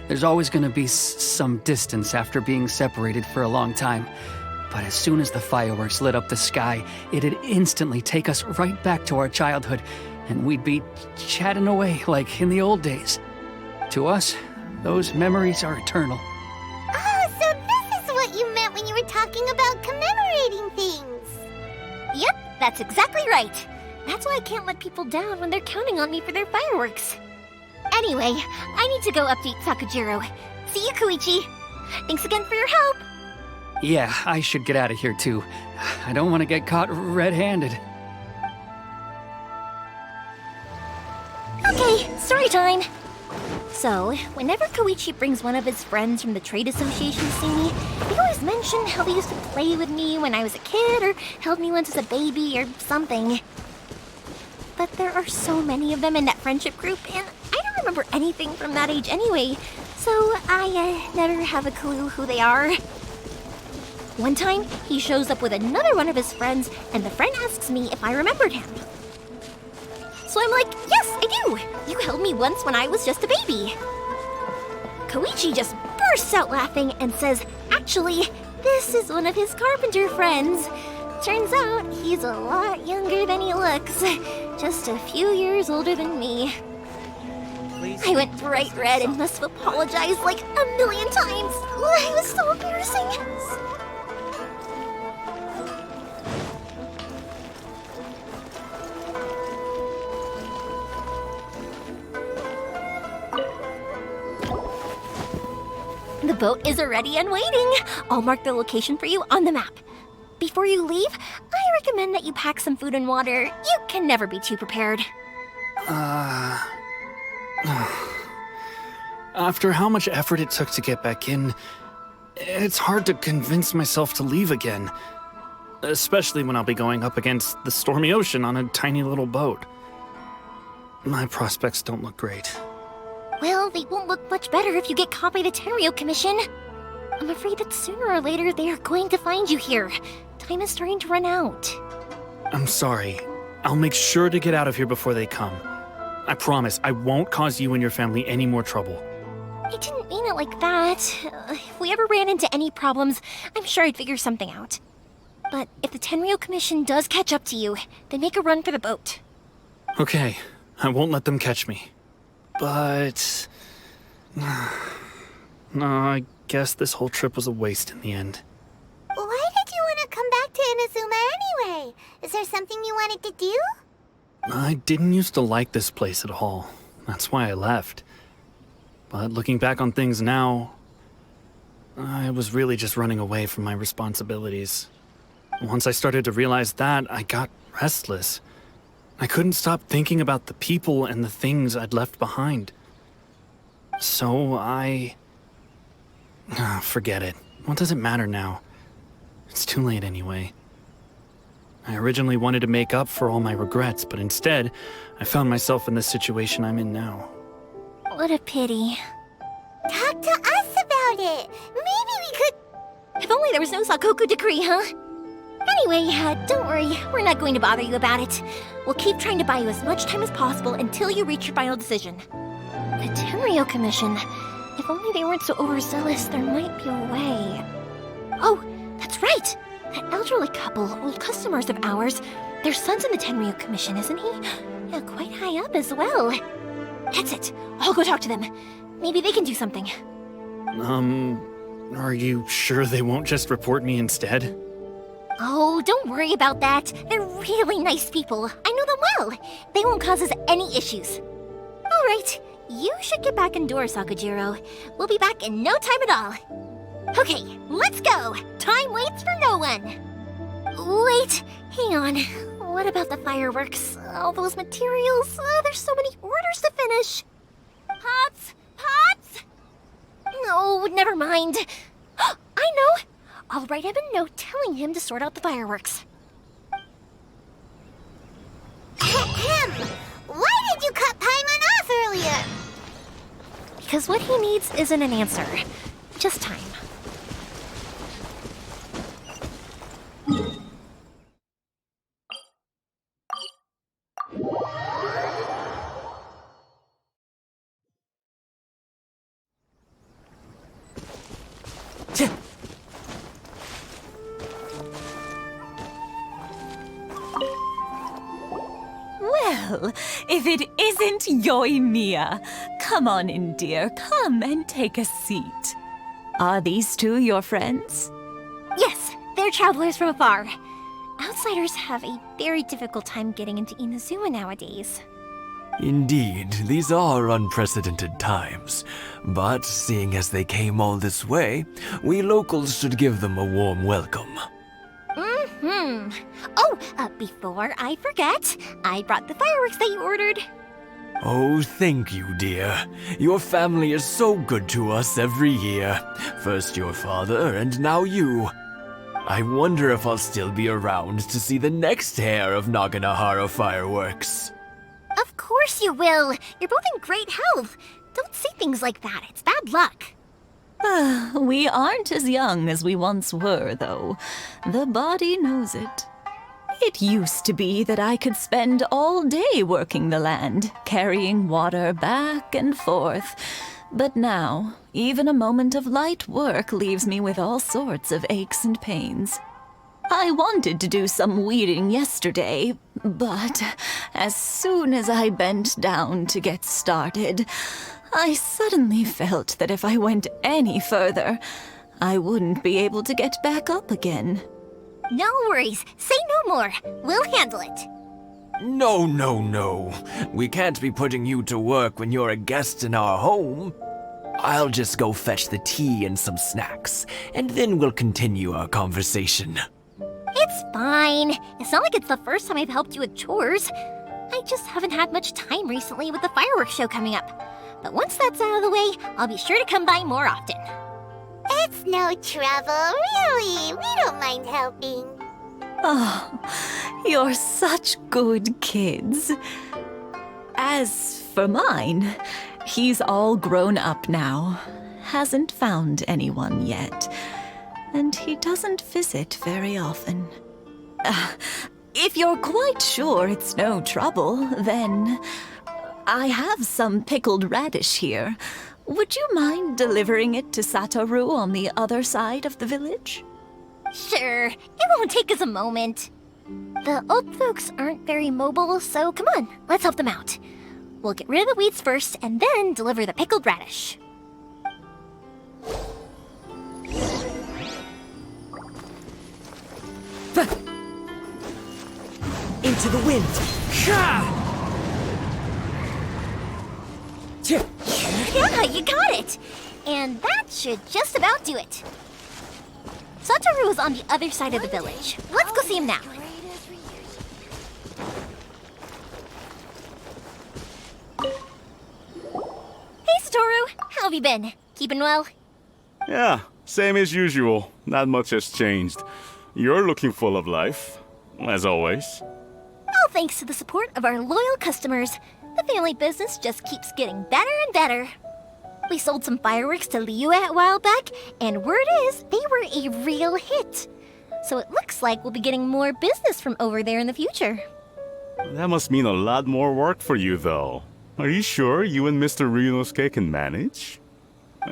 there's always gonna be some distance after being separated for a long time. But as soon as the fireworks lit up the sky, it'd instantly take us right back to our childhood, and we'd be chatting away like in the old days. To us, those memories are eternal. Oh, so this is what you meant when you were talking about commemorating things. Yep, that's exactly right. That's why I can't let people down when they're counting on me for their fireworks. Anyway, I need to go update Sakajiro. See you, Koichi. Thanks again for your help. Yeah, I should get out of here too. I don't want to get caught red-handed. Okay, story time. So, whenever Koichi brings one of his friends from the trade association to see me, they always mention how they used to play with me when I was a kid or held me once as a baby or something. But there are so many of them in that friendship group, and I don't remember anything from that age anyway, so I never have a clue who they are. One time, he shows up with another one of his friends, and the friend asks me if I remembered him. So I'm like, yes, I do! You held me once when I was just a baby. Koichi just bursts out laughing and says, actually, this is one of his carpenter friends. Turns out he's a lot younger than he looks. Just a few years older than me. I went bright red and must have apologized like a million times. It was so embarrassing. The boat is ready and waiting. I'll mark the location for you on the map. Before you leave, I recommend that you pack some food and water. You can never be too prepared. After how much effort it took to get back in, it's hard to convince myself to leave again. Especially when I'll be going up against the stormy ocean on a tiny little boat. My prospects don't look great. Well, they won't look much better if you get caught by the Tenryou Commission. I'm afraid that sooner or later they are going to find you here. Time is starting to run out. I'm sorry. I'll make sure to get out of here before they come. I promise I won't cause you and your family any more trouble. I didn't mean it like that. If we ever ran into any problems, I'm sure I'd figure something out. But if the Tenryou Commission does catch up to you, then make a run for the boat. Okay, I won't let them catch me. But... no, I guess this whole trip was a waste in the end. Why did you want to come back to Inazuma anyway? Is there something you wanted to do? I didn't used to like this place at all. That's why I left. But looking back on things now, I was really just running away from my responsibilities. Once I started to realize that, I got restless. I couldn't stop thinking about the people and the things I'd left behind. So forget it. What does it matter now? It's too late anyway. I originally wanted to make up for all my regrets, but instead, I found myself in the situation I'm in now. What a pity. Talk to us about it. Maybe we could... If only there was no Sakoku decree, huh? Anyway, don't worry. We're not going to bother you about it. We'll keep trying to buy you as much time as possible until you reach your final decision. The Tenryou Commission. If only they weren't so overzealous, there might be a way. Oh, that's right! That elderly couple, old customers of ours, their son's in the Tenryou Commission, isn't he? Yeah, quite high up as well. That's it. I'll go talk to them. Maybe they can do something. Are you sure they won't just report me instead? Oh, don't worry about that. They're really nice people. I know them well. They won't cause us any issues. All right, you should get back indoors, Sakujiro. We'll be back in no time at all. Okay, let's go. Time waits for no one. Wait, hang on. What about the fireworks? All those materials? There's so many orders to finish. Pops! Pops! No, never mind. I know. I'll write him a note telling him to sort out the fireworks. Why did you cut Paimon off earlier? Because what he needs isn't an answer, just time. Well, if it isn't Yoimiya. Come on in, dear. Come and take a seat. Are these two your friends? Yes, they're travelers from afar. Outsiders have a very difficult time getting into Inazuma nowadays. Indeed, these are unprecedented times. But seeing as they came all this way, we locals should give them a warm welcome. Oh, before I forget, I brought the fireworks that you ordered. Oh, thank you, dear. Your family is so good to us every year. First your father, and now you. I wonder if I'll still be around to see the next hair of Naganahara fireworks. Of course you will. You're both in great health. Don't say things like that. It's bad luck. We aren't as young as we once were, though. The body knows it. It used to be that I could spend all day working the land, carrying water back and forth. But now, even a moment of light work leaves me with all sorts of aches and pains. I wanted to do some weeding yesterday, but as soon as I bent down to get started, I suddenly felt that if I went any further, I wouldn't be able to get back up again. No worries. Say no more. We'll handle it. No, no, no. We can't be putting you to work when you're a guest in our home. I'll just go fetch the tea and some snacks, and then we'll continue our conversation. It's fine. It's not like it's the first time I've helped you with chores. I just haven't had much time recently with the fireworks show coming up. But once that's out of the way, I'll be sure to come by more often. It's no trouble, really. We don't mind helping. Oh, you're such good kids. As for mine, he's all grown up now. Hasn't found anyone yet. And he doesn't visit very often. If you're quite sure it's no trouble, then I have some pickled radish here. Would you mind delivering it to Satoru on the other side of the village? Sure, it won't take us a moment. The old folks aren't very mobile, so come on, let's help them out. We'll get rid of the weeds first and then deliver the pickled radish. Into the wind. Yeah, you got it! And that should just about do it. Satoru is on the other side of the village. Let's go see him now. Hey, Satoru! How have you been? Keeping well? Yeah, same as usual. Not much has changed. You're looking full of life, as always. All thanks to the support of our loyal customers, the family business just keeps getting better and better. We sold some fireworks to Liyue a while back, and word is they were a real hit. So it looks like we'll be getting more business from over there in the future. That must mean a lot more work for you, though. Are you sure you and Mr. Ryunosuke can manage?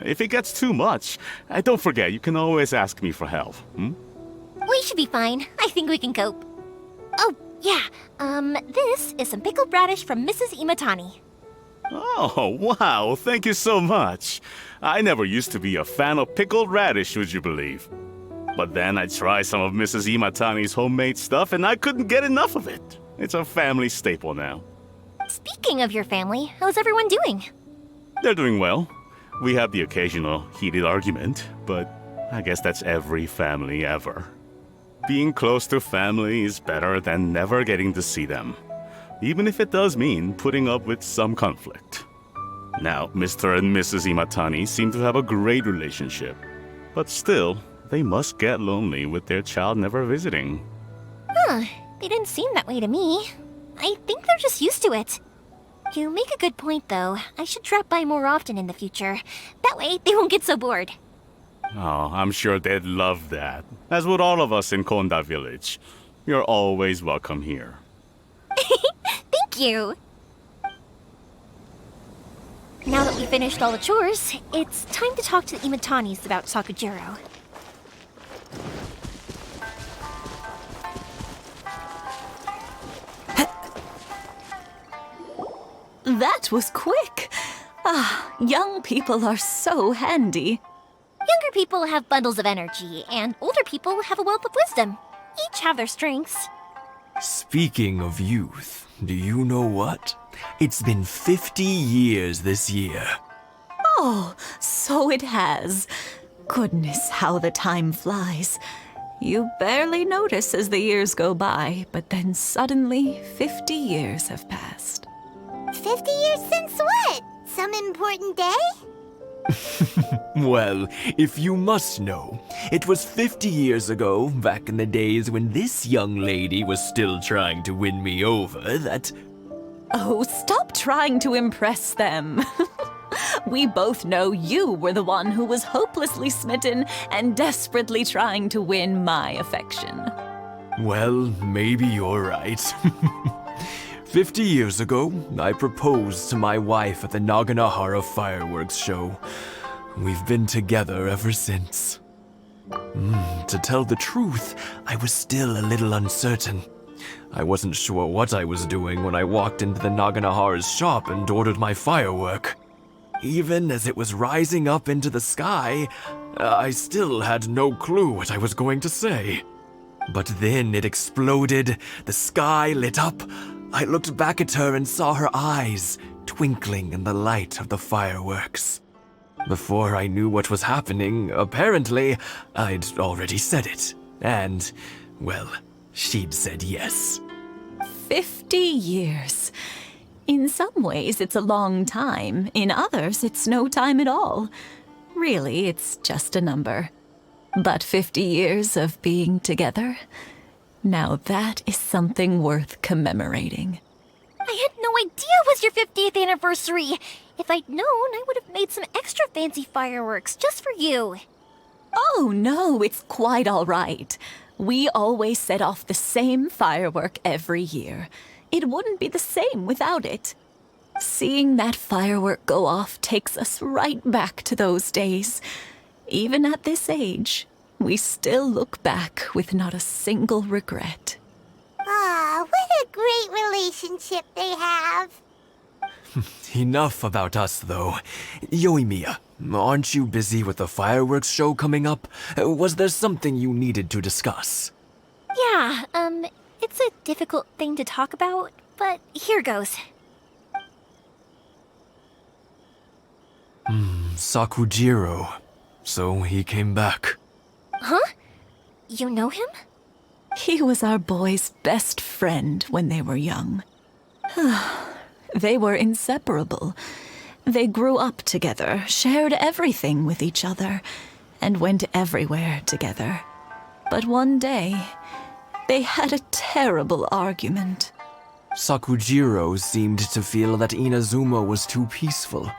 If it gets too much, don't forget, you can always ask me for help, We should be fine. I think we can cope. Oh, yeah. This is some pickled radish from Mrs. Imatani. Oh, wow, thank you so much. I never used to be a fan of pickled radish, would you believe? But then I tried some of Mrs. Imatani's homemade stuff and I couldn't get enough of it. It's a family staple now. Speaking of your family, how's everyone doing? They're doing well. We have the occasional heated argument, but I guess that's every family ever. Being close to family is better than never getting to see them, even if it does mean putting up with some conflict. Now, Mr. and Mrs. Imatani seem to have a great relationship, but still, they must get lonely with their child never visiting. Huh, they didn't seem that way to me. I think they're just used to it. You make a good point, though. I should drop by more often in the future. That way, they won't get so bored. Oh, I'm sure they'd love that, as would all of us in Konda Village. You're always welcome here. Thank you! Now that we finished all the chores, it's time to talk to the Imatanis about Sakujiro. That was quick. Young people are so handy. Younger people have bundles of energy, and older people have a wealth of wisdom. Each have their strengths. Speaking of youth, do you know what? It's been 50 years this year. Oh, so it has. Goodness, how the time flies. You barely notice as the years go by, but then suddenly 50 years have passed. 50 years since what? Some important day? Well, if you must know, it was 50 years ago, back in the days when this young lady was still trying to win me over, that... Oh, stop trying to impress them. We both know you were the one who was hopelessly smitten and desperately trying to win my affection. Well, maybe you're right. 50 years ago, I proposed to my wife at the Naganahara fireworks show. We've been together ever since. To tell the truth, I was still a little uncertain. I wasn't sure what I was doing when I walked into the Naganahara's shop and ordered my firework. Even as it was rising up into the sky, I still had no clue what I was going to say. But then it exploded, the sky lit up. I looked back at her and saw her eyes twinkling in the light of the fireworks. Before I knew what was happening, apparently, I'd already said it. And, well, she'd said yes. 50 years. In some ways, it's a long time. In others, it's no time at all. Really, it's just a number. But 50 years of being together? Now that is something worth commemorating. I had no idea it was your 50th anniversary. If I'd known, I would have made some extra fancy fireworks just for you. Oh, no, it's quite all right. We always set off the same firework every year. It wouldn't be the same without it. Seeing that firework go off takes us right back to those days. Even at this age, we still look back with not a single regret. Ah, what a great relationship they have. Enough about us, though. Yoimiya, aren't you busy with the fireworks show coming up? Was there something you needed to discuss? Yeah, it's a difficult thing to talk about, but here goes. Sakujiro. So he came back. Huh? You know him? He was our boys' best friend when they were young. They were inseparable. They grew up together, shared everything with each other, and went everywhere together. But one day, they had a terrible argument. Sakujiro seemed to feel that Inazuma was too peaceful,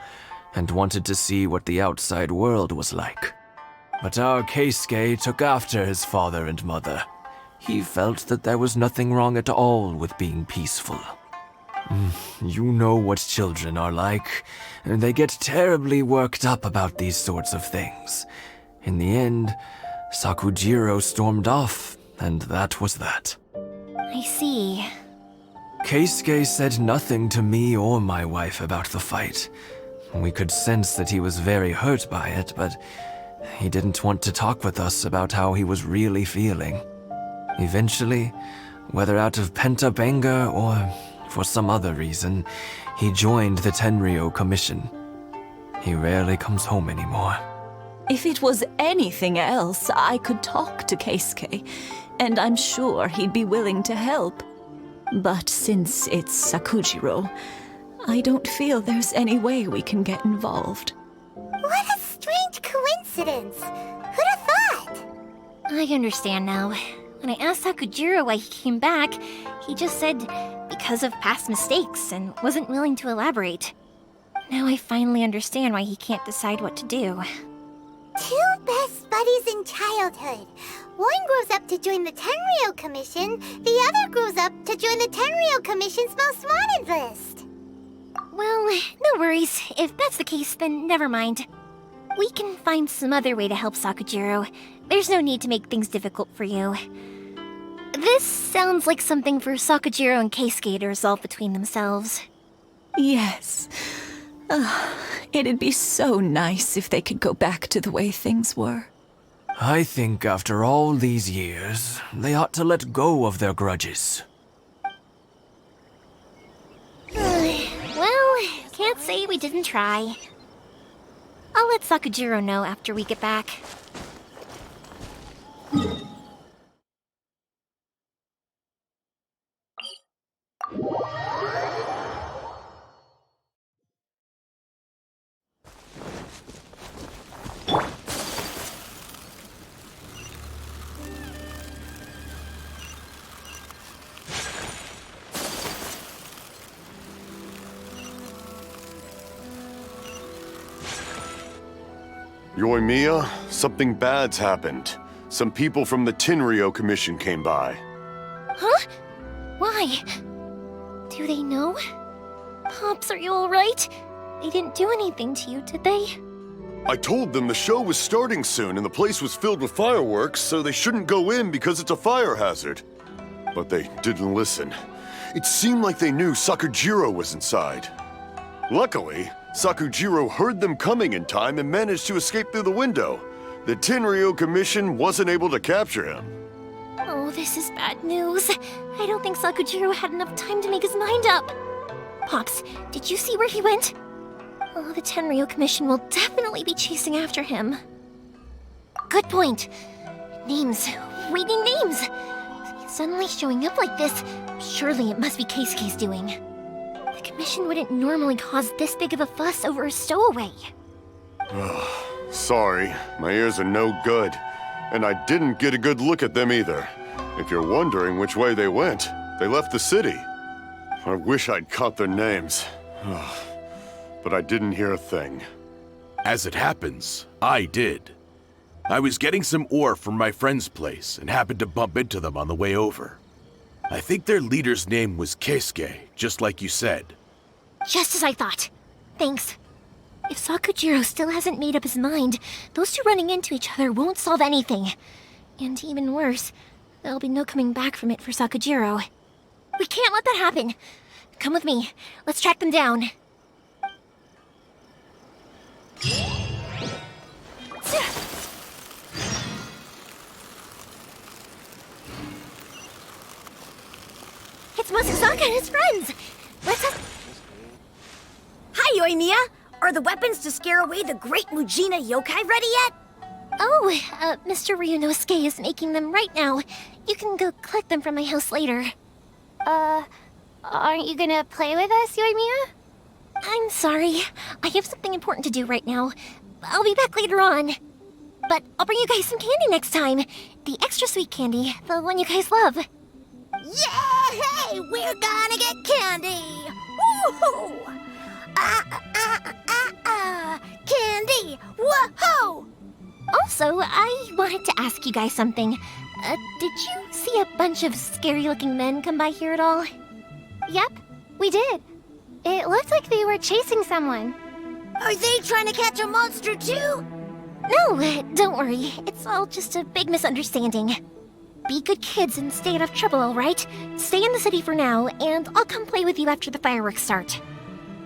and wanted to see what the outside world was like. But our Keisuke took after his father and mother. He felt that there was nothing wrong at all with being peaceful. You know what children are like. They get terribly worked up about these sorts of things. In the end, Sakujiro stormed off, and that was that. I see. Keisuke said nothing to me or my wife about the fight. We could sense that he was very hurt by it, but he didn't want to talk with us about how he was really feeling. Eventually, whether out of pent-up anger or for some other reason, he joined the Tenryou Commission. He rarely comes home anymore. If it was anything else, I could talk to Keisuke, and I'm sure he'd be willing to help. But since it's Sakujiro, I don't feel there's any way we can get involved. What a strange coincidence. Who'd have thought? I understand now. When I asked Sakujiro why he came back, he just said because of past mistakes and wasn't willing to elaborate. Now I finally understand why he can't decide what to do. Two best buddies in childhood. One grows up to join the Tenryou Commission, the other grows up to join the Tenryou Commission's most wanted list. Well, no worries. If that's the case, then never mind. We can find some other way to help Sakujiro. There's no need to make things difficult for you. This sounds like something for Sakujiro and Keisuke to resolve between themselves. Yes. It'd be so nice if they could go back to the way things were. I think after all these years, they ought to let go of their grudges. Well, can't say we didn't try. I'll let Sakujiro know after we get back. Yoimiya, something bad's happened. Some people from the Tenryou Commission came by. Huh? Why? Do they know? Pops, are you alright? They didn't do anything to you, did they? I told them the show was starting soon and the place was filled with fireworks, so they shouldn't go in because it's a fire hazard. But they didn't listen. It seemed like they knew Sakujiro was inside. Luckily, Sakujiro heard them coming in time and managed to escape through the window. The Tenryou Commission wasn't able to capture him. Oh, this is bad news. I don't think Sakujiro had enough time to make his mind up. Pops, did you see where he went? Oh, the Tenryo Commission will definitely be chasing after him. Good point. Names. Reading names. Suddenly showing up like this, surely it must be Keisuke's doing. The Commission wouldn't normally cause this big of a fuss over a stowaway. Sorry, my ears are no good. And I didn't get a good look at them either. If you're wondering which way they went, they left the city. I wish I'd caught their names. But I didn't hear a thing. As it happens, I did. I was getting some ore from my friend's place and happened to bump into them on the way over. I think their leader's name was Keisuke, just like you said. Just as I thought. Thanks. If Sakujiro still hasn't made up his mind, those two running into each other won't solve anything. And even worse, there'll be no coming back from it for Sakujiro. We can't let that happen. Come with me. Let's track them down. It's Masazaka and his friends! Hi, Yoimiya! Are the weapons to scare away the great Mujina yokai ready yet? Oh, Mr. Ryunosuke is making them right now. You can go collect them from my house later. Aren't you gonna play with us, Yoimiya? I'm sorry. I have something important to do right now. I'll be back later on. But I'll bring you guys some candy next time. The extra sweet candy, the one you guys love. Yay! We're gonna get candy! Woohoo! Candy! Woohoo! Also, I wanted to ask you guys something. Did you see a bunch of scary-looking men come by here at all? Yep, we did. It looked like they were chasing someone. Are they trying to catch a monster too? No, don't worry. It's all just a big misunderstanding. Be good kids and stay out of trouble, alright? Stay in the city for now, and I'll come play with you after the fireworks start.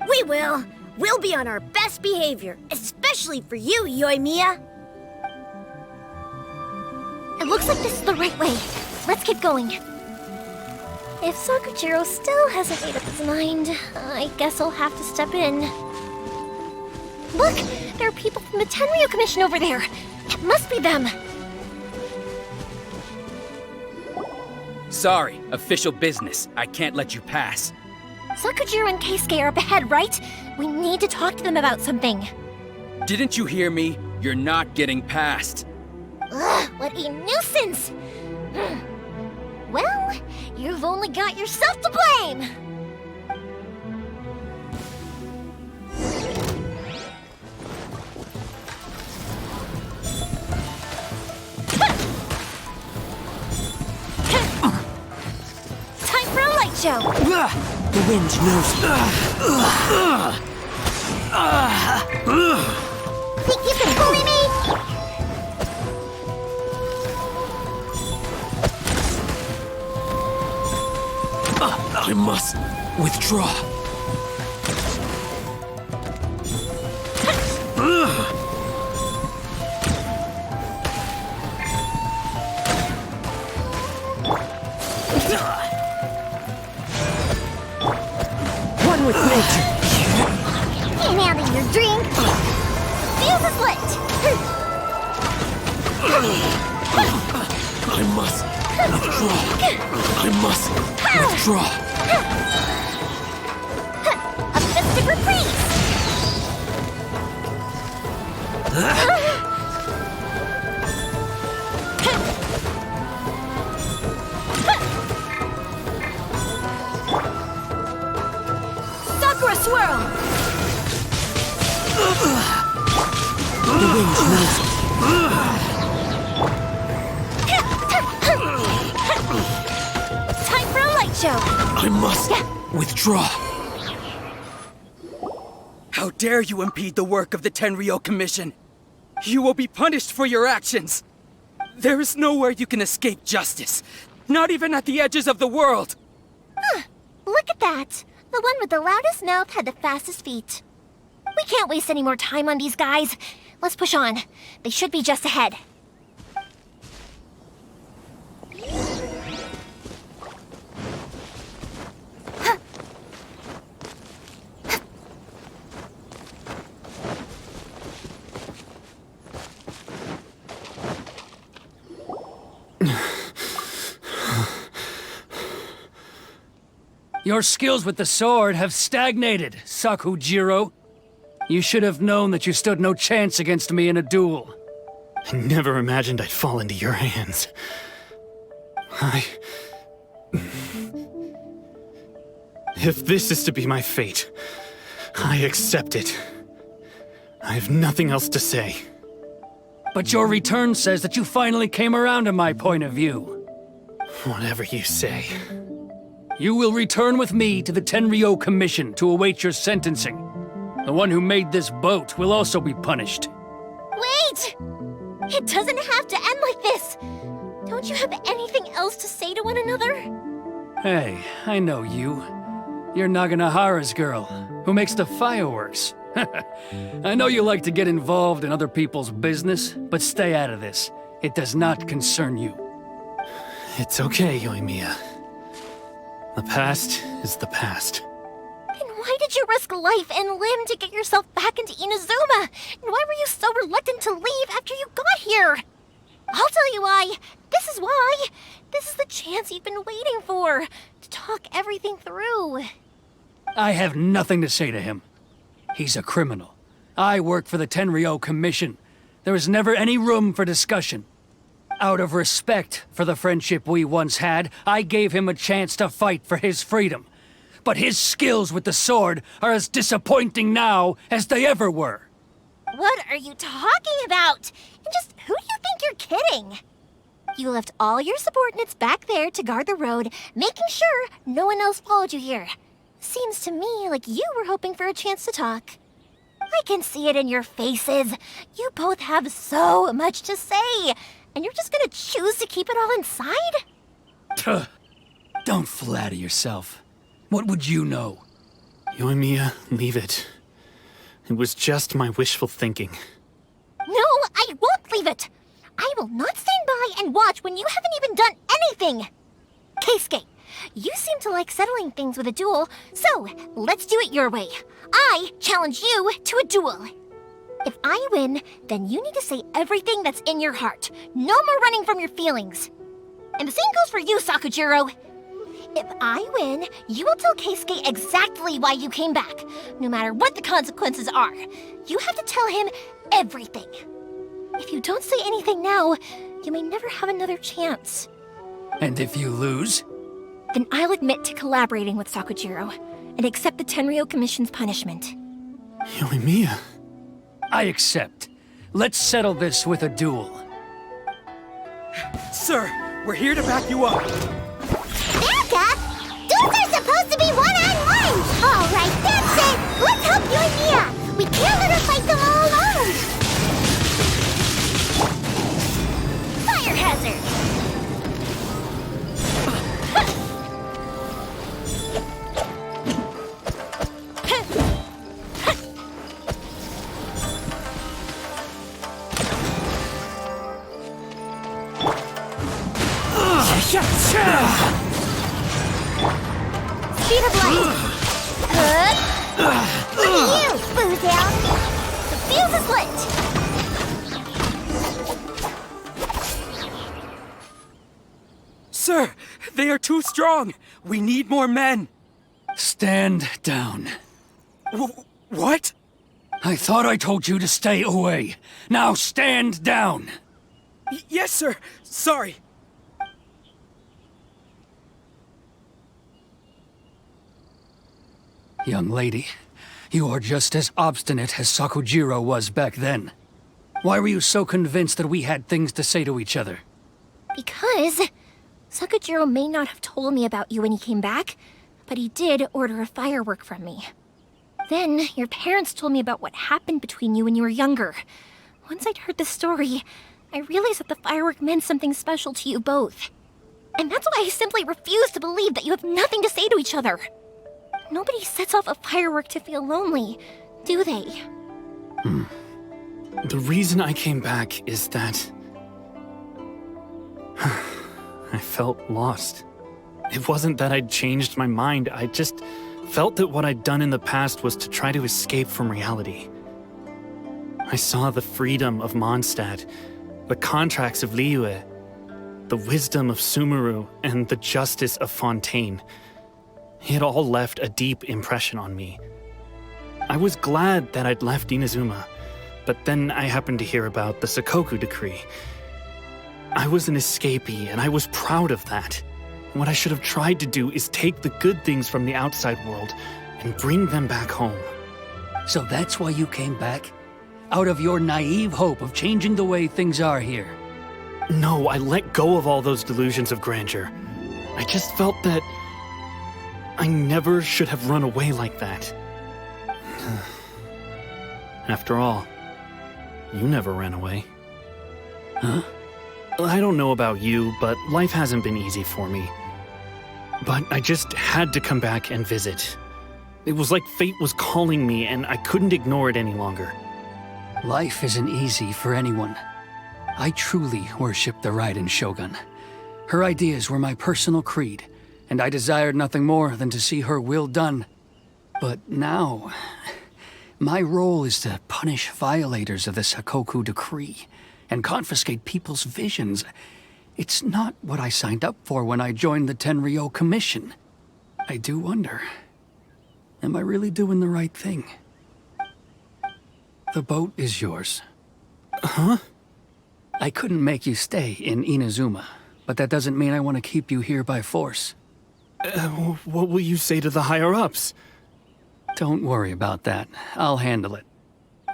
We will. We'll be on our best behavior, especially for you, Yoimiya. It looks like this is the right way. Let's keep going. If Sakujiro still hasn't made up his mind, I guess I'll have to step in. Look! There are people from the Tenryo Commission over there! It must be them! Sorry, official business. I can't let you pass. Sakujiro and Keisuke are up ahead, right? We need to talk to them about something. Didn't you hear me? You're not getting past. Ugh, what a nuisance! Well, you've only got yourself to blame! Time for a light show! The wind knows. Think you can bully me? I must withdraw. One with nature. Ain't having your drink. Fuse is lit. I must withdraw. I must withdraw. A festive reprise. Sakura swirl! The wind knows. Time for a light show. I must withdraw. How dare you impede the work of the Tenryo Commission? You will be punished for your actions. There is nowhere you can escape justice. Not even at the edges of the world. Look at that. The one with the loudest mouth had the fastest feet. We can't waste any more time on these guys. Let's push on. They should be just ahead. Your skills with the sword have stagnated, Sakujiro. You should have known that you stood no chance against me in a duel. I never imagined I'd fall into your hands. If this is to be my fate, I accept it. I have nothing else to say. But your return says that you finally came around to my point of view. Whatever you say. You will return with me to the Tenryo Commission to await your sentencing. The one who made this boat will also be punished. Wait! It doesn't have to end like this! Don't you have anything else to say to one another? Hey, I know you. You're Naganohara's girl, who makes the fireworks. I know you like to get involved in other people's business, but stay out of this. It does not concern you. It's okay, Yoimiya. The past is the past. And why did you risk life and limb to get yourself back into Inazuma? And why were you so reluctant to leave after you got here? I'll tell you why. This is why. This is the chance you've been waiting for, to talk everything through. I have nothing to say to him. He's a criminal. I work for the Tenryo Commission. There is never any room for discussion. Out of respect for the friendship we once had, I gave him a chance to fight for his freedom. But his skills with the sword are as disappointing now as they ever were. What are you talking about? And just who do you think you're kidding? You left all your subordinates back there to guard the road, making sure no one else followed you here. Seems to me like you were hoping for a chance to talk. I can see it in your faces. You both have so much to say, and you're just gonna choose to keep it all inside? Don't flatter yourself. What would you know? Yoimiya, leave it. It was just my wishful thinking. No, I won't leave it. I will not stand by and watch when you haven't even done anything. Keisuke, you seem to like settling things with a duel, so let's do it your way. I challenge you to a duel. If I win, then you need to say everything that's in your heart. No more running from your feelings. And the same goes for you, Sakujiro. If I win, you will tell Keisuke exactly why you came back, no matter what the consequences are. You have to tell him everything. If you don't say anything now, you may never have another chance. And if you lose? Then I'll admit to collaborating with Sakujiro and accept the Tenryo Commission's punishment. Yoimiya. I accept. Let's settle this with a duel. Sir, we're here to back you up. Backup? Duels are supposed to be one-on-one! All right, that's it! Let's help Yoimiya! We can't let her fight them all alone! Fire hazard! Speed of light! Look at you, Boozle! The fuse is lit! Sir, they are too strong. We need more men. Stand down. What? I thought I told you to stay away. Now stand down. Yes, sir. Sorry. Young lady, you are just as obstinate as Sakujiro was back then. Why were you so convinced that we had things to say to each other? Because Sakujiro may not have told me about you when he came back, but he did order a firework from me. Then your parents told me about what happened between you when you were younger. Once I'd heard the story, I realized that the firework meant something special to you both. And that's why I simply refuse to believe that you have nothing to say to each other. Nobody sets off a firework to feel lonely, do they? The reason I came back is that I felt lost. It wasn't that I'd changed my mind, I just felt that what I'd done in the past was to try to escape from reality. I saw the freedom of Mondstadt, the contracts of Liyue, the wisdom of Sumeru, and the justice of Fontaine. It all left a deep impression on me. I was glad that I'd left Inazuma, but then I happened to hear about the Sakoku decree. I was an escapee, and I was proud of that. What I should have tried to do is take the good things from the outside world and bring them back home. So that's why you came back? Out of your naive hope of changing the way things are here? No, I let go of all those delusions of grandeur. I just felt that I never should have run away like that. After all, you never ran away. Huh? I don't know about you, but life hasn't been easy for me. But I just had to come back and visit. It was like fate was calling me, and I couldn't ignore it any longer. Life isn't easy for anyone. I truly worship the Raiden Shogun. Her ideas were my personal creed, and I desired nothing more than to see her will done. But now, my role is to punish violators of the Sakoku decree and confiscate people's visions. It's not what I signed up for when I joined the Tenryo Commission. I do wonder, am I really doing the right thing? The boat is yours. Huh? I couldn't make you stay in Inazuma, but that doesn't mean I want to keep you here by force. What will you say to the higher-ups? Don't worry about that. I'll handle it.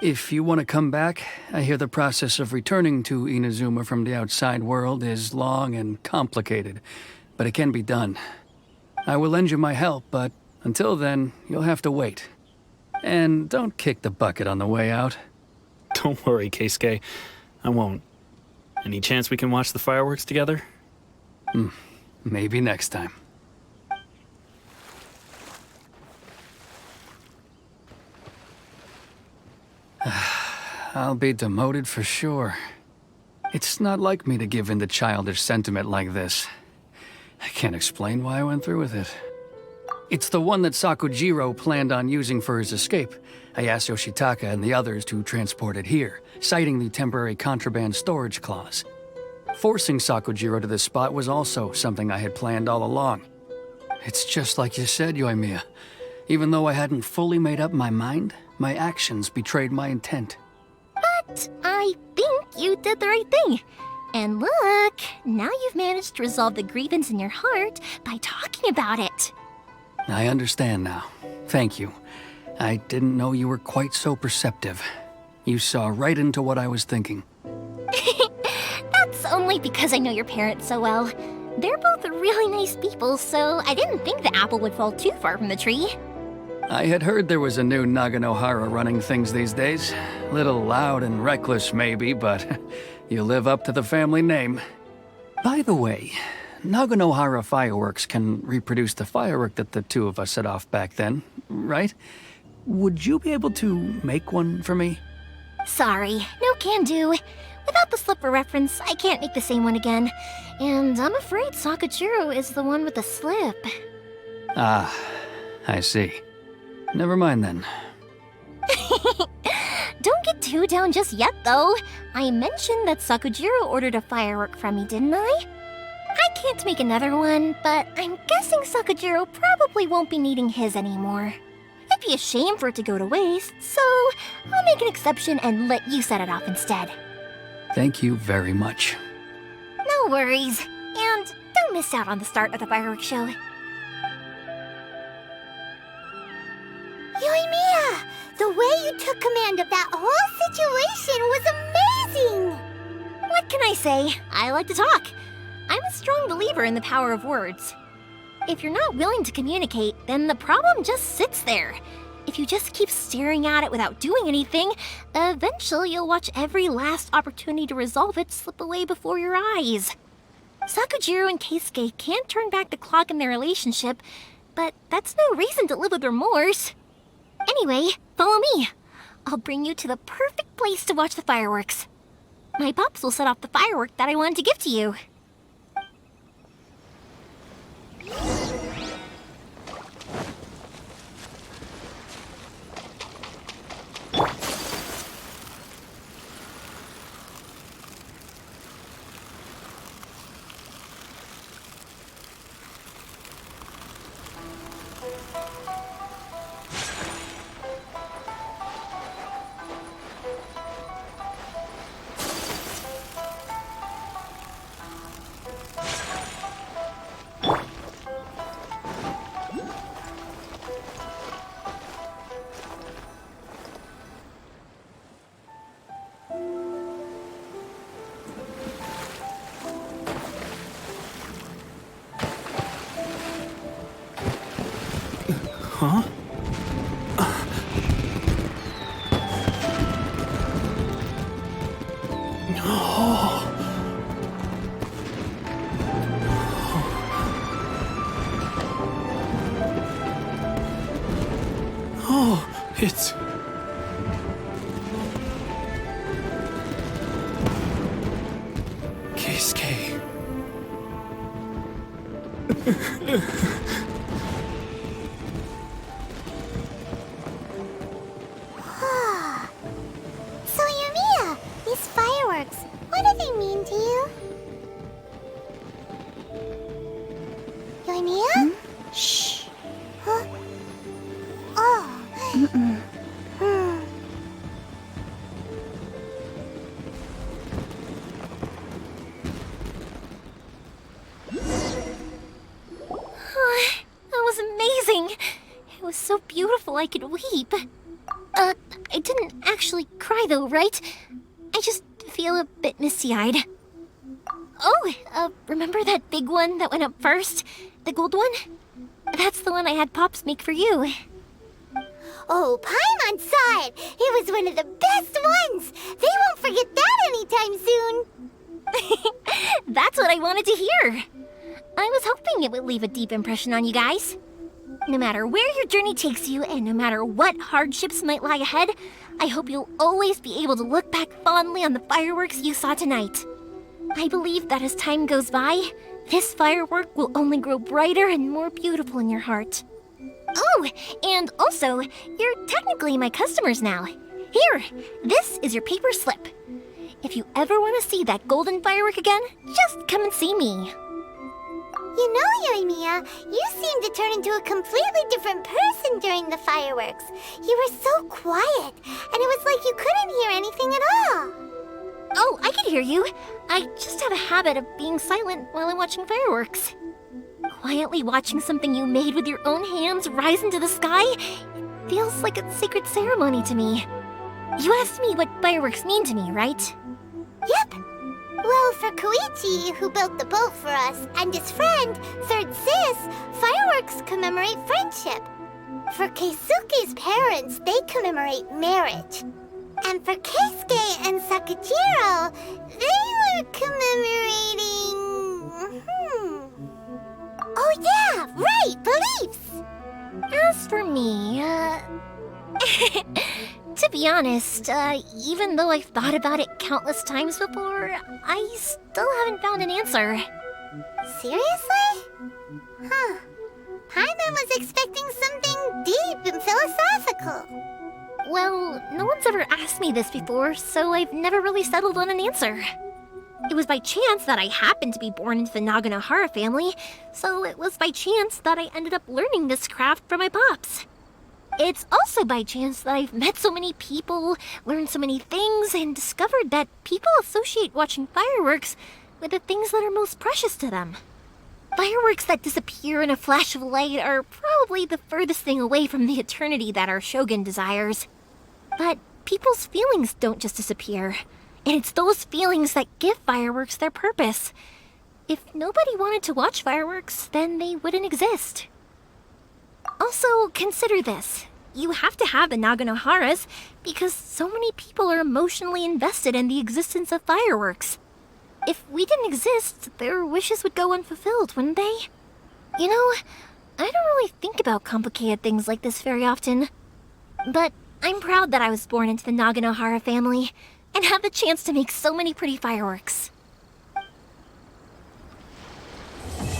If you want to come back, I hear the process of returning to Inazuma from the outside world is long and complicated, but it can be done. I will lend you my help, but until then, you'll have to wait. And don't kick the bucket on the way out. Don't worry, Keisuke. I won't. Any chance we can watch the fireworks together? Maybe next time. I'll be demoted for sure. It's not like me to give in to childish sentiment like this. I can't explain why I went through with it. It's the one that Sakujiro planned on using for his escape. I asked Yoshitaka and the others to transport it here, citing the temporary contraband storage clause. Forcing Sakujiro to this spot was also something I had planned all along. It's just like you said, Yoimiya. Even though I hadn't fully made up my mind, my actions betrayed my intent. But I think you did the right thing. And look, now you've managed to resolve the grievance in your heart by talking about it. I understand now. Thank you. I didn't know you were quite so perceptive. You saw right into what I was thinking. That's only because I know your parents so well. They're both really nice people, so I didn't think the apple would fall too far from the tree. I had heard there was a new Naganohara running things these days. Little loud and reckless, maybe, but you live up to the family name. By the way, Naganohara fireworks can reproduce the firework that the two of us set off back then, right? Would you be able to make one for me? Sorry, no can do. Without the slipper reference, I can't make the same one again. And I'm afraid Sakujiro is the one with the slip. Ah, I see. Never mind then. Don't get too down just yet, though. I mentioned that Sakujiro ordered a firework from me, didn't I? I can't make another one, but I'm guessing Sakujiro probably won't be needing his anymore. It'd be a shame for it to go to waste, so I'll make an exception and let you set it off instead. Thank you very much. No worries. And don't miss out on the start of the fireworks show. Yoimiya! The way you took command of that whole situation was amazing! What can I say? I like to talk. I'm a strong believer in the power of words. If you're not willing to communicate, then the problem just sits there. If you just keep staring at it without doing anything, eventually you'll watch every last opportunity to resolve it slip away before your eyes. Sakujiro and Keisuke can't turn back the clock in their relationship, but that's no reason to live with remorse. Anyway, follow me. I'll bring you to the perfect place to watch the fireworks. My pops will set off the firework that I wanted to give to you. Oh, it's... Keisuke. So, Yoimiya, these fireworks, what do they mean to you? Yoimiya? Shh. Huh? Oh. That was amazing. It was so beautiful I could weep. I didn't actually cry though, right? I just feel a bit misty-eyed. Oh, remember that big one that went up first? The gold one? That's the one I had Pops make for you. Oh, Paimon saw it. It was one of the best ones. They won't forget that anytime soon. That's what I wanted to hear. I was hoping it would leave a deep impression on you guys. No matter where your journey takes you, and no matter what hardships might lie ahead, I hope you'll always be able to look back fondly on the fireworks you saw tonight. I believe that as time goes by, this firework will only grow brighter and more beautiful in your heart. Oh, and also, you're technically my customers now. Here, this is your paper slip. If you ever want to see that golden firework again, just come and see me. You know, Yoimiya, you seemed to turn into a completely different person during the fireworks. You were so quiet, and it was like you couldn't hear anything at all. Oh, I can hear you. I just have a habit of being silent while I'm watching fireworks. Quietly watching something you made with your own hands rise into the sky, it feels like a sacred ceremony to me. You asked me what fireworks mean to me, right? Yep. Well, for Koichi, who built the boat for us, and his friend, Third Sis, fireworks commemorate friendship. For Keisuke's parents, they commemorate marriage. And for Keisuke and Sakajiro, they were commemorating... Oh yeah, right, beliefs! As for me, to be honest, even though I've thought about it countless times before, I still haven't found an answer. Seriously? Huh. Paimon was expecting something deep and philosophical. Well, no one's ever asked me this before, so I've never really settled on an answer. It was by chance that I happened to be born into the Naganohara family, so it was by chance that I ended up learning this craft from my pops. It's also by chance that I've met so many people, learned so many things, and discovered that people associate watching fireworks with the things that are most precious to them. Fireworks that disappear in a flash of light are probably the furthest thing away from the eternity that our shogun desires. But people's feelings don't just disappear, and it's those feelings that give fireworks their purpose. If nobody wanted to watch fireworks, then they wouldn't exist. Also, consider this. You have to have the Naganoharas because so many people are emotionally invested in the existence of fireworks. If we didn't exist, their wishes would go unfulfilled, wouldn't they? You know, I don't really think about complicated things like this very often. But I'm proud that I was born into the Naganohara family and have the chance to make so many pretty fireworks.